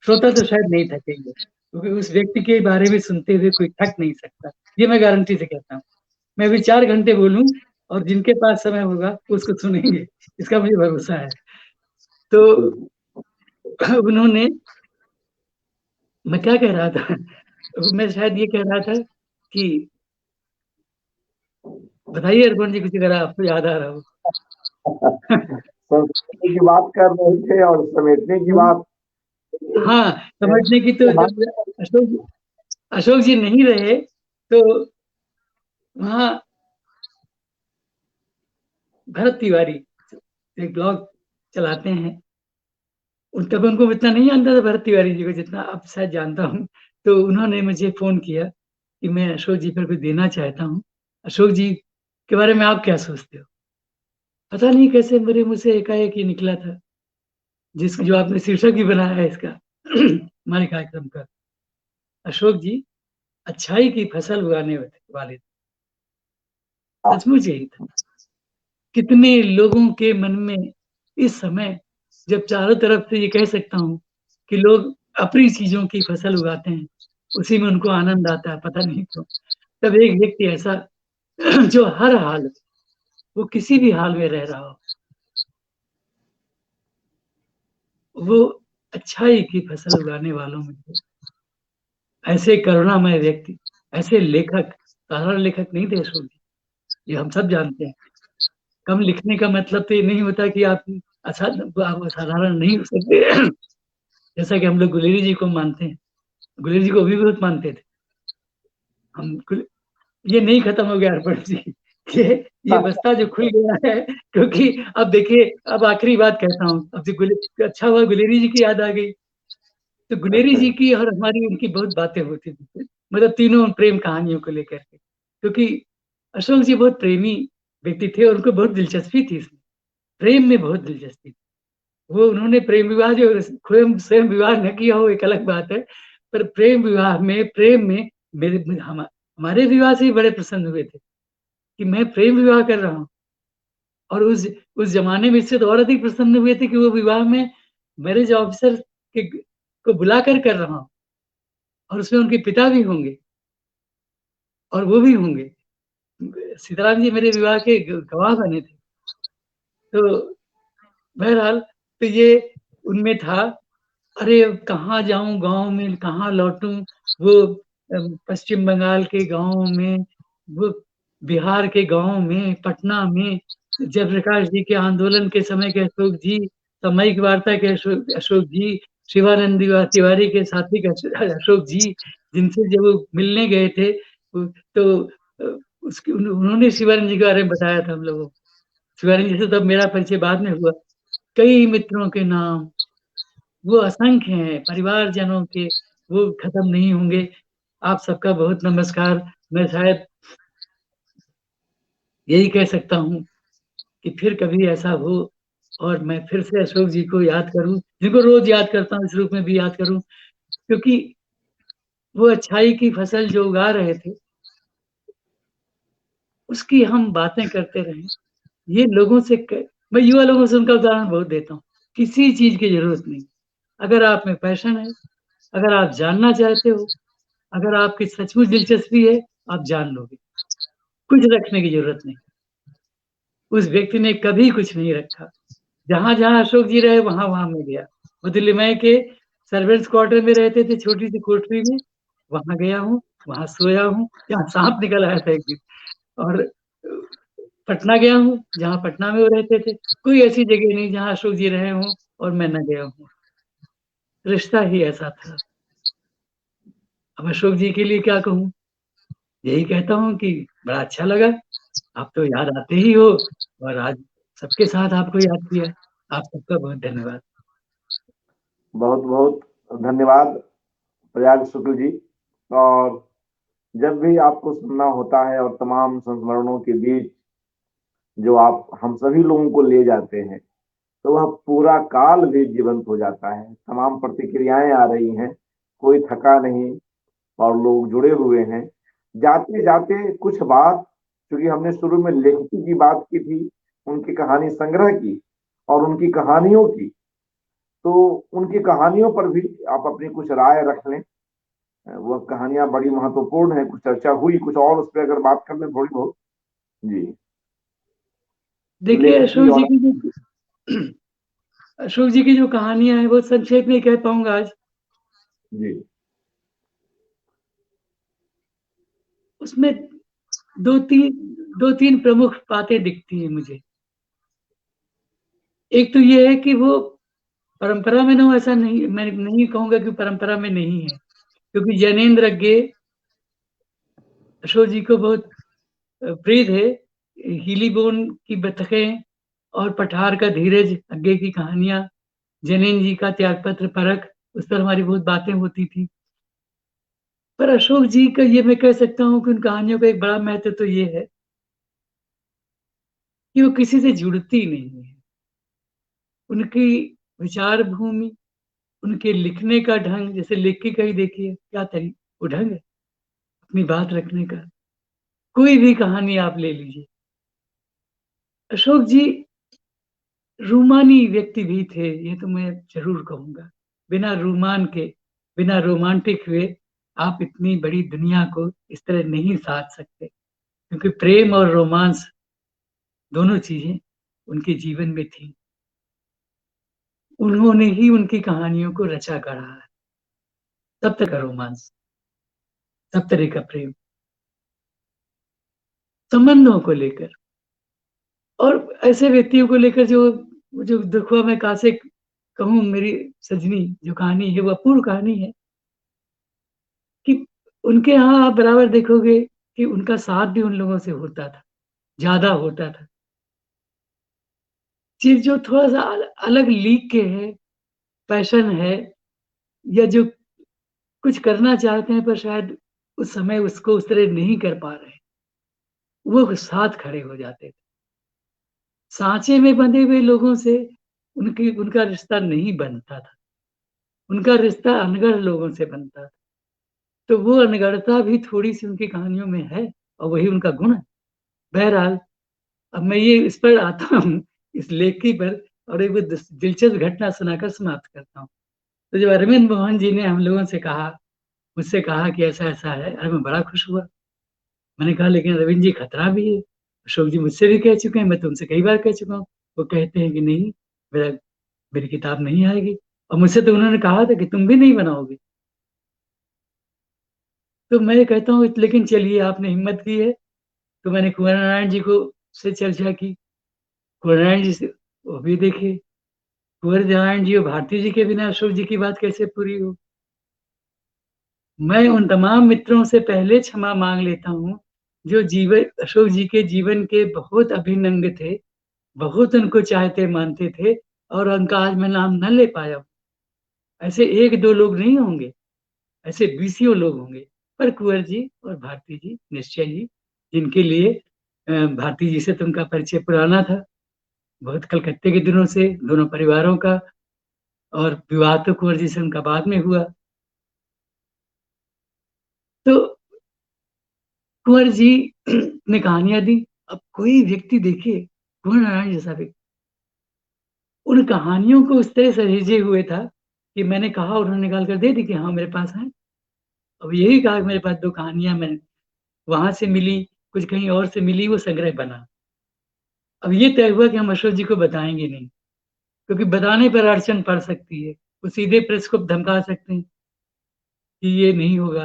श्रोता तो शायद नहीं थकेंगे, क्योंकि उस व्यक्ति के बारे में सुनते हुए कोई थक नहीं सकता, ये मैं गारंटी से कहता हूँ। मैं भी 4 घंटे बोलूं और जिनके पास समय होगा उसको सुनेंगे, इसका मुझे भरोसा है। तो उन्होंने, मैं क्या कह रहा था, मैं शायद ये कह रहा था कि बताइए अर्पण जी, कुछ अगर आपको याद आ रहा हो। संस्कृति की बात कर रहे थे और समेटने की बात। हाँ, समझने की तो, जब अशोक अशोक जी नहीं रहे तो वहाँ भरत तिवारी एक ब्लॉग चलाते हैं, तब उनको इतना नहीं जानता था भरत तिवारी जी को जितना अब शायद जानता हूँ। तो उन्होंने मुझे फोन किया कि मैं अशोक जी पर कुछ देना चाहता हूँ, अशोक जी के बारे में आप क्या सोचते हो। पता नहीं कैसे मेरे मुंह से एकाएक ये निकला था, जिस जो आपने शीर्षक भी बनाया है इसका हमारे कार्यक्रम का। अशोक जी अच्छाई की फसल उगाने वाले थे। सचमुच यही था। कितने लोगों के मन में इस समय, जब चारों तरफ से ये कह सकता हूँ कि लोग अपनी चीजों की फसल उगाते हैं, उसी में उनको आनंद आता है, पता नहीं क्यों। तब एक व्यक्ति ऐसा जो हर हाल में, वो किसी भी हाल में रह रहा हो, वो अच्छाई की फसल उगाने वालों में थे। ऐसे करुणामय व्यक्ति, ऐसे लेखक, साधारण लेखक नहीं थे अशोक जी, ये हम सब जानते हैं। कम लिखने का मतलब तो ये नहीं होता कि आप साधारण नहीं हो सकते। जैसा कि हम लोग गुलेरी जी को मानते हैं, गुलेरी जी को भी बहुत मानते थे हम। ये नहीं खत्म हो गया अर्पण जी, ये ये बस्ता जो खुल गया है, क्योंकि अब देखिए, अब आखिरी बात कहता हूँ, अब जो अच्छा हुआ गुलेरी जी की याद आ गई। तो गुलेरी जी की और हमारी, उनकी बहुत बातें होती थी, मतलब तीनों प्रेम कहानियों को लेकर के, क्योंकि अशोक जी बहुत प्रेमी व्यक्ति थे और उनको बहुत दिलचस्पी थी इसमें, प्रेम में बहुत दिलचस्पी थी। वो उन्होंने प्रेम विवाह जो स्वयं स्वयं विवाह न किया हो एक अलग बात है, पर प्रेम विवाह में, प्रेम में हमारे विवाह से ही बड़े प्रसन्न हुए थे कि मैं प्रेम विवाह कर रहा हूँ। और उस जमाने में इससे तो और अधिक प्रसन्न हुए थे कि वो विवाह में मैरिज ऑफिसर के को बुलाकर कर रहा हूँ, और उसमें उनके पिता भी होंगे और वो भी होंगे। सीताराम जी मेरे विवाह के गवाह बने थे। तो बहरहाल, तो ये उनमें था। अरे अब कहाँ जाऊं, गांव में कहाँ लौटूं, वो पश्चिम बंगाल के गांव में, वो बिहार के गांव में, पटना में, जयप्रकाश जी के आंदोलन के समय के अशोक जी, सामयिक वार्ता के अशोक जी, शिवानंद तिवारी के साथी के अशोक जी, जिनसे जब वो मिलने गए थे, तो उसके उन्होंने शिवानंद जी के बारे में बताया था हम लोगों को। शिवानंद जी से तब मेरा परिचय बाद में हुआ। कई मित्रों के नाम, वो असंख्य हैं परिवारजनों के, वो खत्म नहीं होंगे। आप सबका बहुत नमस्कार। मैं शायद यही कह सकता हूँ कि फिर कभी ऐसा हो और मैं फिर से अशोक जी को याद करूं, जिनको रोज याद करता हूँ, इस रूप में भी याद करूं, क्योंकि वो अच्छाई की फसल जो उगा रहे थे, उसकी हम बातें करते रहे। ये लोगों से मैं युवा लोगों से उनका उदाहरण बहुत देता हूँ। किसी चीज की जरूरत नहीं, अगर आप में पैशन है, अगर आप जानना चाहते हो, अगर आपकी सचमुच दिलचस्पी है, आप जान लोगे, कुछ रखने की जरूरत नहीं। उस व्यक्ति ने कभी कुछ नहीं रखा। जहां जहां अशोक जी रहे वहां वहां मैं गया। वो दिल्ली में के सर्वेंट्स क्वार्टर में रहते थे, छोटी सी कोठरी में, वहां गया हूँ, वहां सोया हूँ, जहाँ सांप निकल आया था एक दिन। और पटना गया हूँ, जहाँ पटना में वो रहते थे। कोई ऐसी जगह नहीं जहाँ अशोक जी रहे हों और मैं न गया हूँ। रिश्ता ही ऐसा था। अब अशोक जी के लिए क्या कहूँ, यही कहता हूँ कि बड़ा अच्छा लगा, आप तो याद आते ही हो, और आज सबके साथ आपको याद किया। आप सबका बहुत धन्यवाद। बहुत बहुत धन्यवाद प्रयाग शुक्ल जी। और जब भी आपको सुनना होता है और तमाम संस्मरणों के बीच जो आप हम सभी लोगों को ले जाते हैं, तो वह पूरा काल भी जीवंत हो जाता है। तमाम प्रतिक्रियाएं आ रही हैं, कोई थका नहीं और लोग जुड़े हुए हैं। जाते जाते कुछ बात, क्योंकि हमने शुरू में लेखकी की बात की थी, उनकी कहानी संग्रह की और उनकी कहानियों की, तो उनकी कहानियों पर भी आप अपनी कुछ राय रख लें। वह कहानियां बड़ी महत्वपूर्ण है, कुछ चर्चा हुई, कुछ और उस पर अगर बात कर लें थोड़ी बहुत। जी। देखिए, लेखकी और अशोक जी की जो कहानियां हैं वो संक्षेप में कह पाऊंगा आज। जी उसमें दो तीन प्रमुख बातें दिखती हैं मुझे। एक तो ये है कि वो परंपरा में ना, ऐसा नहीं, मैं नहीं कहूंगा कि परंपरा में नहीं है, क्योंकि जैनेन्द्र अज्ञे अशोक जी को बहुत प्रिय थे। हीली बोन की बतखें और पठार का धीरज, अज्ञे की कहानियां, जैनेन्द्र जी का त्यागपत्र परख, उस पर हमारी बहुत बातें होती थी। पर अशोक जी का ये मैं कह सकता हूँ कि उन कहानियों का एक बड़ा महत्व तो ये है कि वो किसी से जुड़ती नहीं है। उनकी विचार भूमि, उनके लिखने का ढंग, जैसे लेखकी का ही देखिए क्या तरी वो ढंग है अपनी बात रखने का। कोई भी कहानी आप ले लीजिए, अशोक जी रूमानी व्यक्ति भी थे, ये तो मैं जरूर कहूंगा। बिना रूमान के, बिना रोमांटिक हुए आप इतनी बड़ी दुनिया को इस तरह नहीं साध सकते, क्योंकि प्रेम और रोमांस दोनों चीजें उनके जीवन में थी। उन्होंने ही उनकी कहानियों को रचा गढ़ा है। सब तरह का रोमांस, सब तरह का प्रेम, संबंधों को लेकर, और ऐसे व्यक्तियों को लेकर जो जो दुखुआ मैं कहा से कहूँ, मेरी सजनी जो कहानी है वो अपूर्व कहानी है। कि उनके यहाँ आप बराबर देखोगे कि उनका साथ भी उन लोगों से होता था, ज्यादा होता था। चीज जो थोड़ा सा अलग लीग के है, पैशन है, या जो कुछ करना चाहते हैं पर शायद उस समय उसको उस तरह नहीं कर पा रहे, वो साथ खड़े हो जाते थे। सांचे में बंधे हुए लोगों से उनका रिश्ता नहीं बनता था, उनका रिश्ता अनगढ़ लोगों से बनता था। तो वो अनगढ़ता भी थोड़ी सी उनकी कहानियों में है, और वही उनका गुण है। बहरहाल, अब मैं ये इस पर आता हूँ, इस लेखी पर, और एक दिलचस्प घटना सुनाकर समाप्त करता हूँ। तो जब अरविंद मोहन जी ने हम लोगों से कहा, मुझसे कहा कि ऐसा ऐसा है, अरे मैं बड़ा खुश हुआ। मैंने कहा लेकिन अरविंद जी खतरा भी है, अशोक जी मुझसे भी कह चुके हैं, मैं तुमसे कई बार कह चुका हूँ। वो कहते हैं कि नहीं, मेरा मेरी किताब नहीं आएगी। और मुझसे तो उन्होंने कहा था कि तुम भी नहीं बनाओगे। तो मैं कहता हूँ लेकिन चलिए, आपने हिम्मत की है। तो मैंने कुंवर नारायण जी को से चर्चा की, कुंवर नारायण जी से, वो भी देखे। कुंवर नारायण जी और भारती जी के बिना अशोक जी की बात कैसे पूरी हो। मैं उन तमाम मित्रों से पहले क्षमा मांग लेता हूँ जो जीवन अशोक जी के जीवन के बहुत अभिन्न अंग थे, बहुत उनको चाहते मानते थे, और उनका आज मैं नाम न ले पाया। ऐसे एक दो लोग नहीं होंगे, ऐसे बीसियों लोग होंगे। पर कुंवर जी और भारती जी निश्चय ही, जिनके लिए भारती जी से तो उनका परिचय पुराना था, बहुत कलकत्ते के दिनों से, दोनों परिवारों का। और विवाह तो कुंवर जी से उनका बाद में हुआ। तो कुंवर जी ने कहानियां दी। अब कोई व्यक्ति देखिए, कुंवर नारायण जैसा व्यक्ति उन कहानियों को उस तरह सहेजे हुए था कि मैंने कहा, उन्होंने निकाल कर दे दी कि हाँ मेरे पास है। अब यही कहा कि मेरे पास दो कहानियां, मैं वहां से मिली, कुछ कहीं और से मिली, वो संग्रह बना। अब ये तय हुआ कि हम अशोक जी को बताएंगे नहीं, क्योंकि बताने पर अड़चन पड़ सकती है। वो सीधे प्रेस को धमका सकते हैं कि ये नहीं होगा,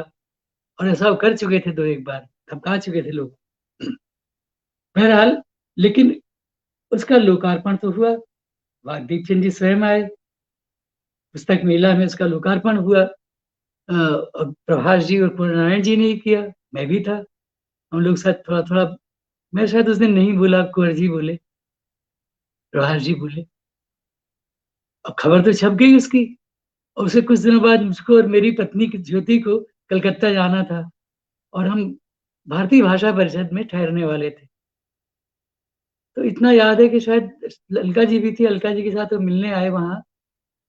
और ऐसा वो कर चुके थे, 2 एक बार धमका चुके थे लोग। बहरहाल, लेकिन उसका लोकार्पण तो हुआ। वागदीप चंद जी स्वयं आए, पुस्तक मेला में उसका लोकार्पण हुआ। और प्रभाष जी और पूर्णनारायण जी ने ही किया, मैं भी था। हम लोग साथ थोड़ा थोड़ा, मैं शायद उस दिन नहीं बोला, कुंवर जी बोले, प्रभाष जी बोले, और खबर तो छप गई उसकी। और उसके कुछ दिनों बाद मुझको और मेरी पत्नी की ज्योति को कलकत्ता जाना था, और हम भारतीय भाषा परिषद में ठहरने वाले थे। तो इतना याद है कि शायद अलका जी भी थी, अलका जी के साथ वो मिलने आए वहां।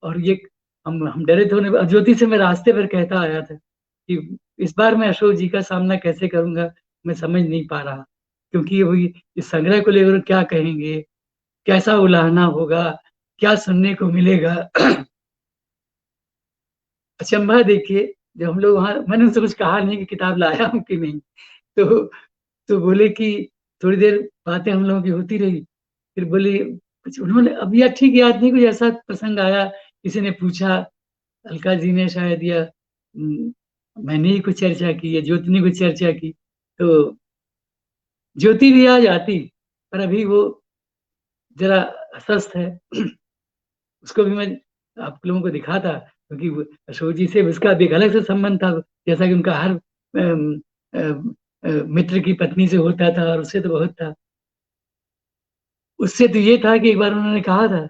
और ये हम डरे थे उन्हें, ज्योति से मैं रास्ते पर कहता आया था कि इस बार मैं अशोक जी का सामना कैसे करूंगा, मैं समझ नहीं पा रहा, क्योंकि वही इस संग्रह को लेकर क्या कहेंगे, कैसा उलाहना होगा, क्या सुनने को मिलेगा। अचंभा देखिए, जब हम लोग वहां, मैंने उनसे कुछ कहा नहीं कि किताब लाया हूं कि नहीं। तो तो बोले कि थोड़ी देर बातें हम लोगों की होती रही, फिर बोले कुछ उन्होंने, अब यह ठीक याद नहीं, कुछ ऐसा प्रसंग आया, किसी ने पूछा, अलका जी ने शायद, या मैंने ही कुछ चर्चा की, या ज्योति ने कुछ चर्चा की। तो ज्योति भी आज आती, पर अभी वो जरा अस्वस्थ है। उसको भी मैं आप लोगों को दिखाता, क्योंकि अशोक जी से उसका भी एक अलग से संबंध था, जैसा कि उनका हर अम, अम, मित्र की पत्नी से होता था, और उससे तो बहुत था। उससे तो ये था कि एक बार उन्होंने कहा था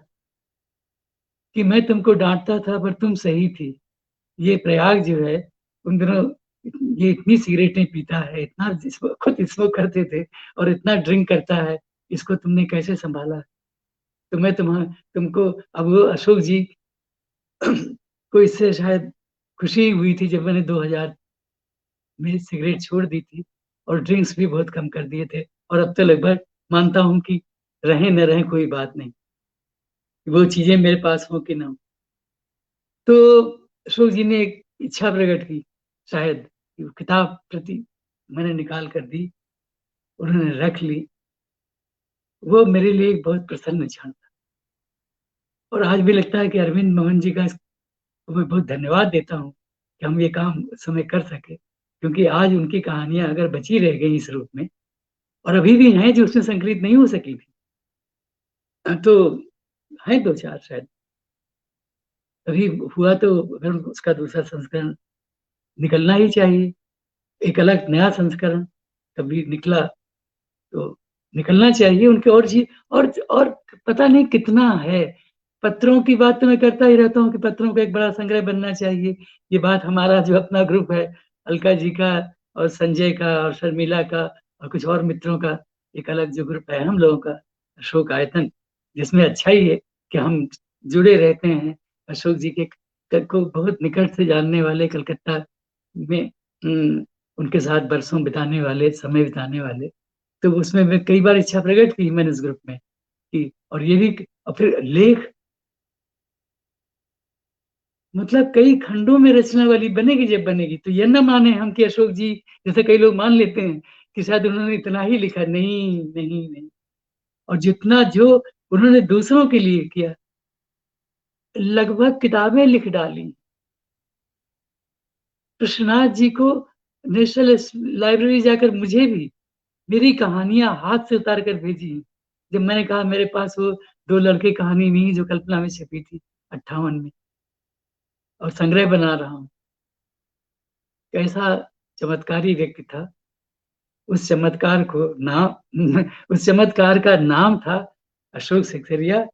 कि मैं तुमको डांटता था पर तुम सही थी। ये प्रयाग जो है, उन दिनों ये इतनी सिगरेटें पीता है, इतना खुद स्मोक करते थे, और इतना ड्रिंक करता है, इसको तुमने कैसे संभाला? तो मैं तुमको, अब वो अशोक जी को इससे शायद खुशी हुई थी जब मैंने 2000 में सिगरेट छोड़ दी थी, और ड्रिंक्स भी बहुत कम कर दिए थे। और अब तो लगभग मानता हूं कि रहे न रहे कोई बात नहीं, वो चीजें मेरे पास हो कि ना हो। तो अशोक जी ने एक इच्छा प्रकट की, शायद कि वो किताब प्रति मैंने निकाल कर दी, उन्होंने रख ली। वो मेरे लिए एक बहुत प्रसन्न क्षण था, और आज भी लगता है कि अरविंद मोहन जी का मैं बहुत धन्यवाद देता हूँ कि हम ये काम उस समय कर सके, क्योंकि आज उनकी कहानियां अगर बची रह गई इस रूप में, और अभी भी हैं जो उसमें संकलित नहीं हो सकी थी, तो है 2 4 शायद। अभी हुआ तो अगर उसका दूसरा संस्करण निकलना ही चाहिए, एक अलग नया संस्करण कभी निकला तो निकलना चाहिए उनके। और जी, और पता नहीं कितना है। पत्रों की बात तो मैं करता ही रहता हूँ कि पत्रों का एक बड़ा संग्रह बनना चाहिए। ये बात हमारा जो अपना ग्रुप है, अलका जी का और संजय का और शर्मिला का और कुछ और मित्रों का, एक अलग जो ग्रुप है हम लोगों का, अशोक आयतन, जिसमें अच्छा ही है कि हम जुड़े रहते हैं अशोक जी के को बहुत निकट से जानने वाले, कलकत्ता में उनके साथ बरसों बिताने वाले, समय बिताने वाले। तो उसमें मैं कई बार इच्छा प्रकट की मैंने इस ग्रुप में कि, और ये भी, और फिर लेख, मतलब कई खंडों में रचना वाली बनेगी, जब बनेगी तो ये ना माने हम कि अशोक जी, जैसे कई लोग मान लेते हैं कि शायद उन्होंने इतना ही लिखा, नहीं नहीं नहीं। और जितना जो उन्होंने दूसरों के लिए किया, लगभग किताबें लिख डाली। कृष्णनाथ जी को नेशनल लाइब्रेरी जाकर मुझे भी मेरी कहानियां हाथ से उतार कर भेजी। जब मैंने कहा मेरे पास वो 2 लड़के कहानी नहीं जो कल्पना में छपी थी 58 में, और संग्रह बना रहा हूँ, कैसा चमत्कारी व्यक्ति था। उस चमत्कार को नाम उस चमत्कार का नाम था अशोक सिकरिया।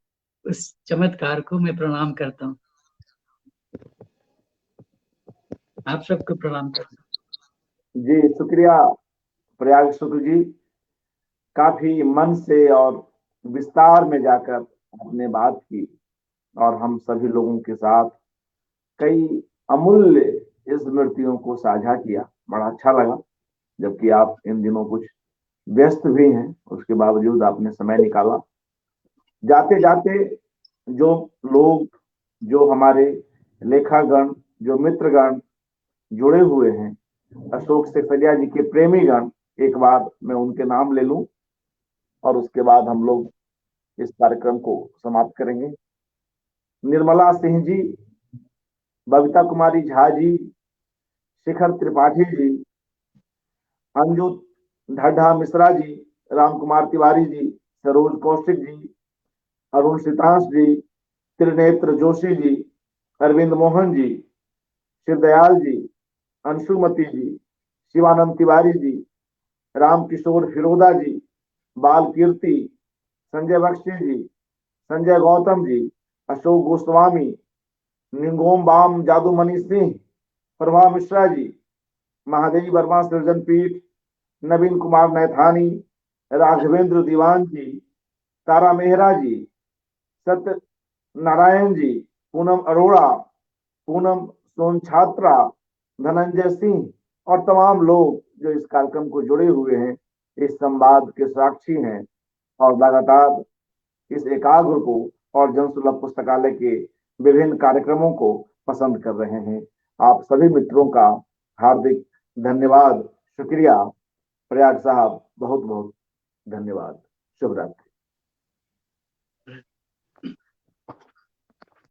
उस चमत्कार को मैं प्रणाम करता हूँ, आप सबको प्रणाम करता जी शुक्रिया प्रयाग शुक्र जी, काफी मन से और विस्तार में जाकर आपने बात की, और हम सभी लोगों के साथ कई अमूल्य स्मृतियों को साझा किया। बड़ा अच्छा लगा, जबकि आप इन दिनों कुछ व्यस्त भी हैं, उसके बावजूद आपने समय निकाला। जाते जाते जो लोग, जो हमारे लेखागण, जो मित्रगण जुड़े हुए हैं, अशोक सिकरिया जी के प्रेमीगण, एक बार मैं उनके नाम ले लूं। और उसके बाद हम लोग इस कार्यक्रम को समाप्त करेंगे। निर्मला सिंह जी, बबीता कुमारी झा जी, शिखर त्रिपाठी जी, अंजू ढड्ढा मिश्रा जी, राम कुमार तिवारी जी, सरोज कौशिक जी, अरुण सितांश जी, त्रिनेत्र जोशी जी, अरविंद मोहन जी, शिवदयाल जी, अंशुमति जी, शिवानंद तिवारी जी, रामकिशोर फिरोदा जी, बाल कीर्ति, संजय बख्शी जी, संजय गौतम जी, अशोक गोस्वामी, निंगोम बाम जादूमणि सिंह, प्रभा मिश्रा जी, महादेवी वर्मा सृजन पीठ, नवीन कुमार नैथानी, राघवेंद्र दीवान जी, तारा मेहरा जी, सत्य नारायण जी, पूनम अरोड़ा, पूनम सोन छात्रा, धनंजय सिंह और तमाम लोग जो इस कार्यक्रम को जुड़े हुए हैं, इस संवाद के साक्षी हैं और लगातार इस एकाग्र को और जनसुलभ पुस्तकालय के विभिन्न कार्यक्रमों को पसंद कर रहे हैं। आप सभी मित्रों का हार्दिक धन्यवाद, शुक्रिया। प्रयाग साहब, बहुत बहुत धन्यवाद। शुभ रात्रि।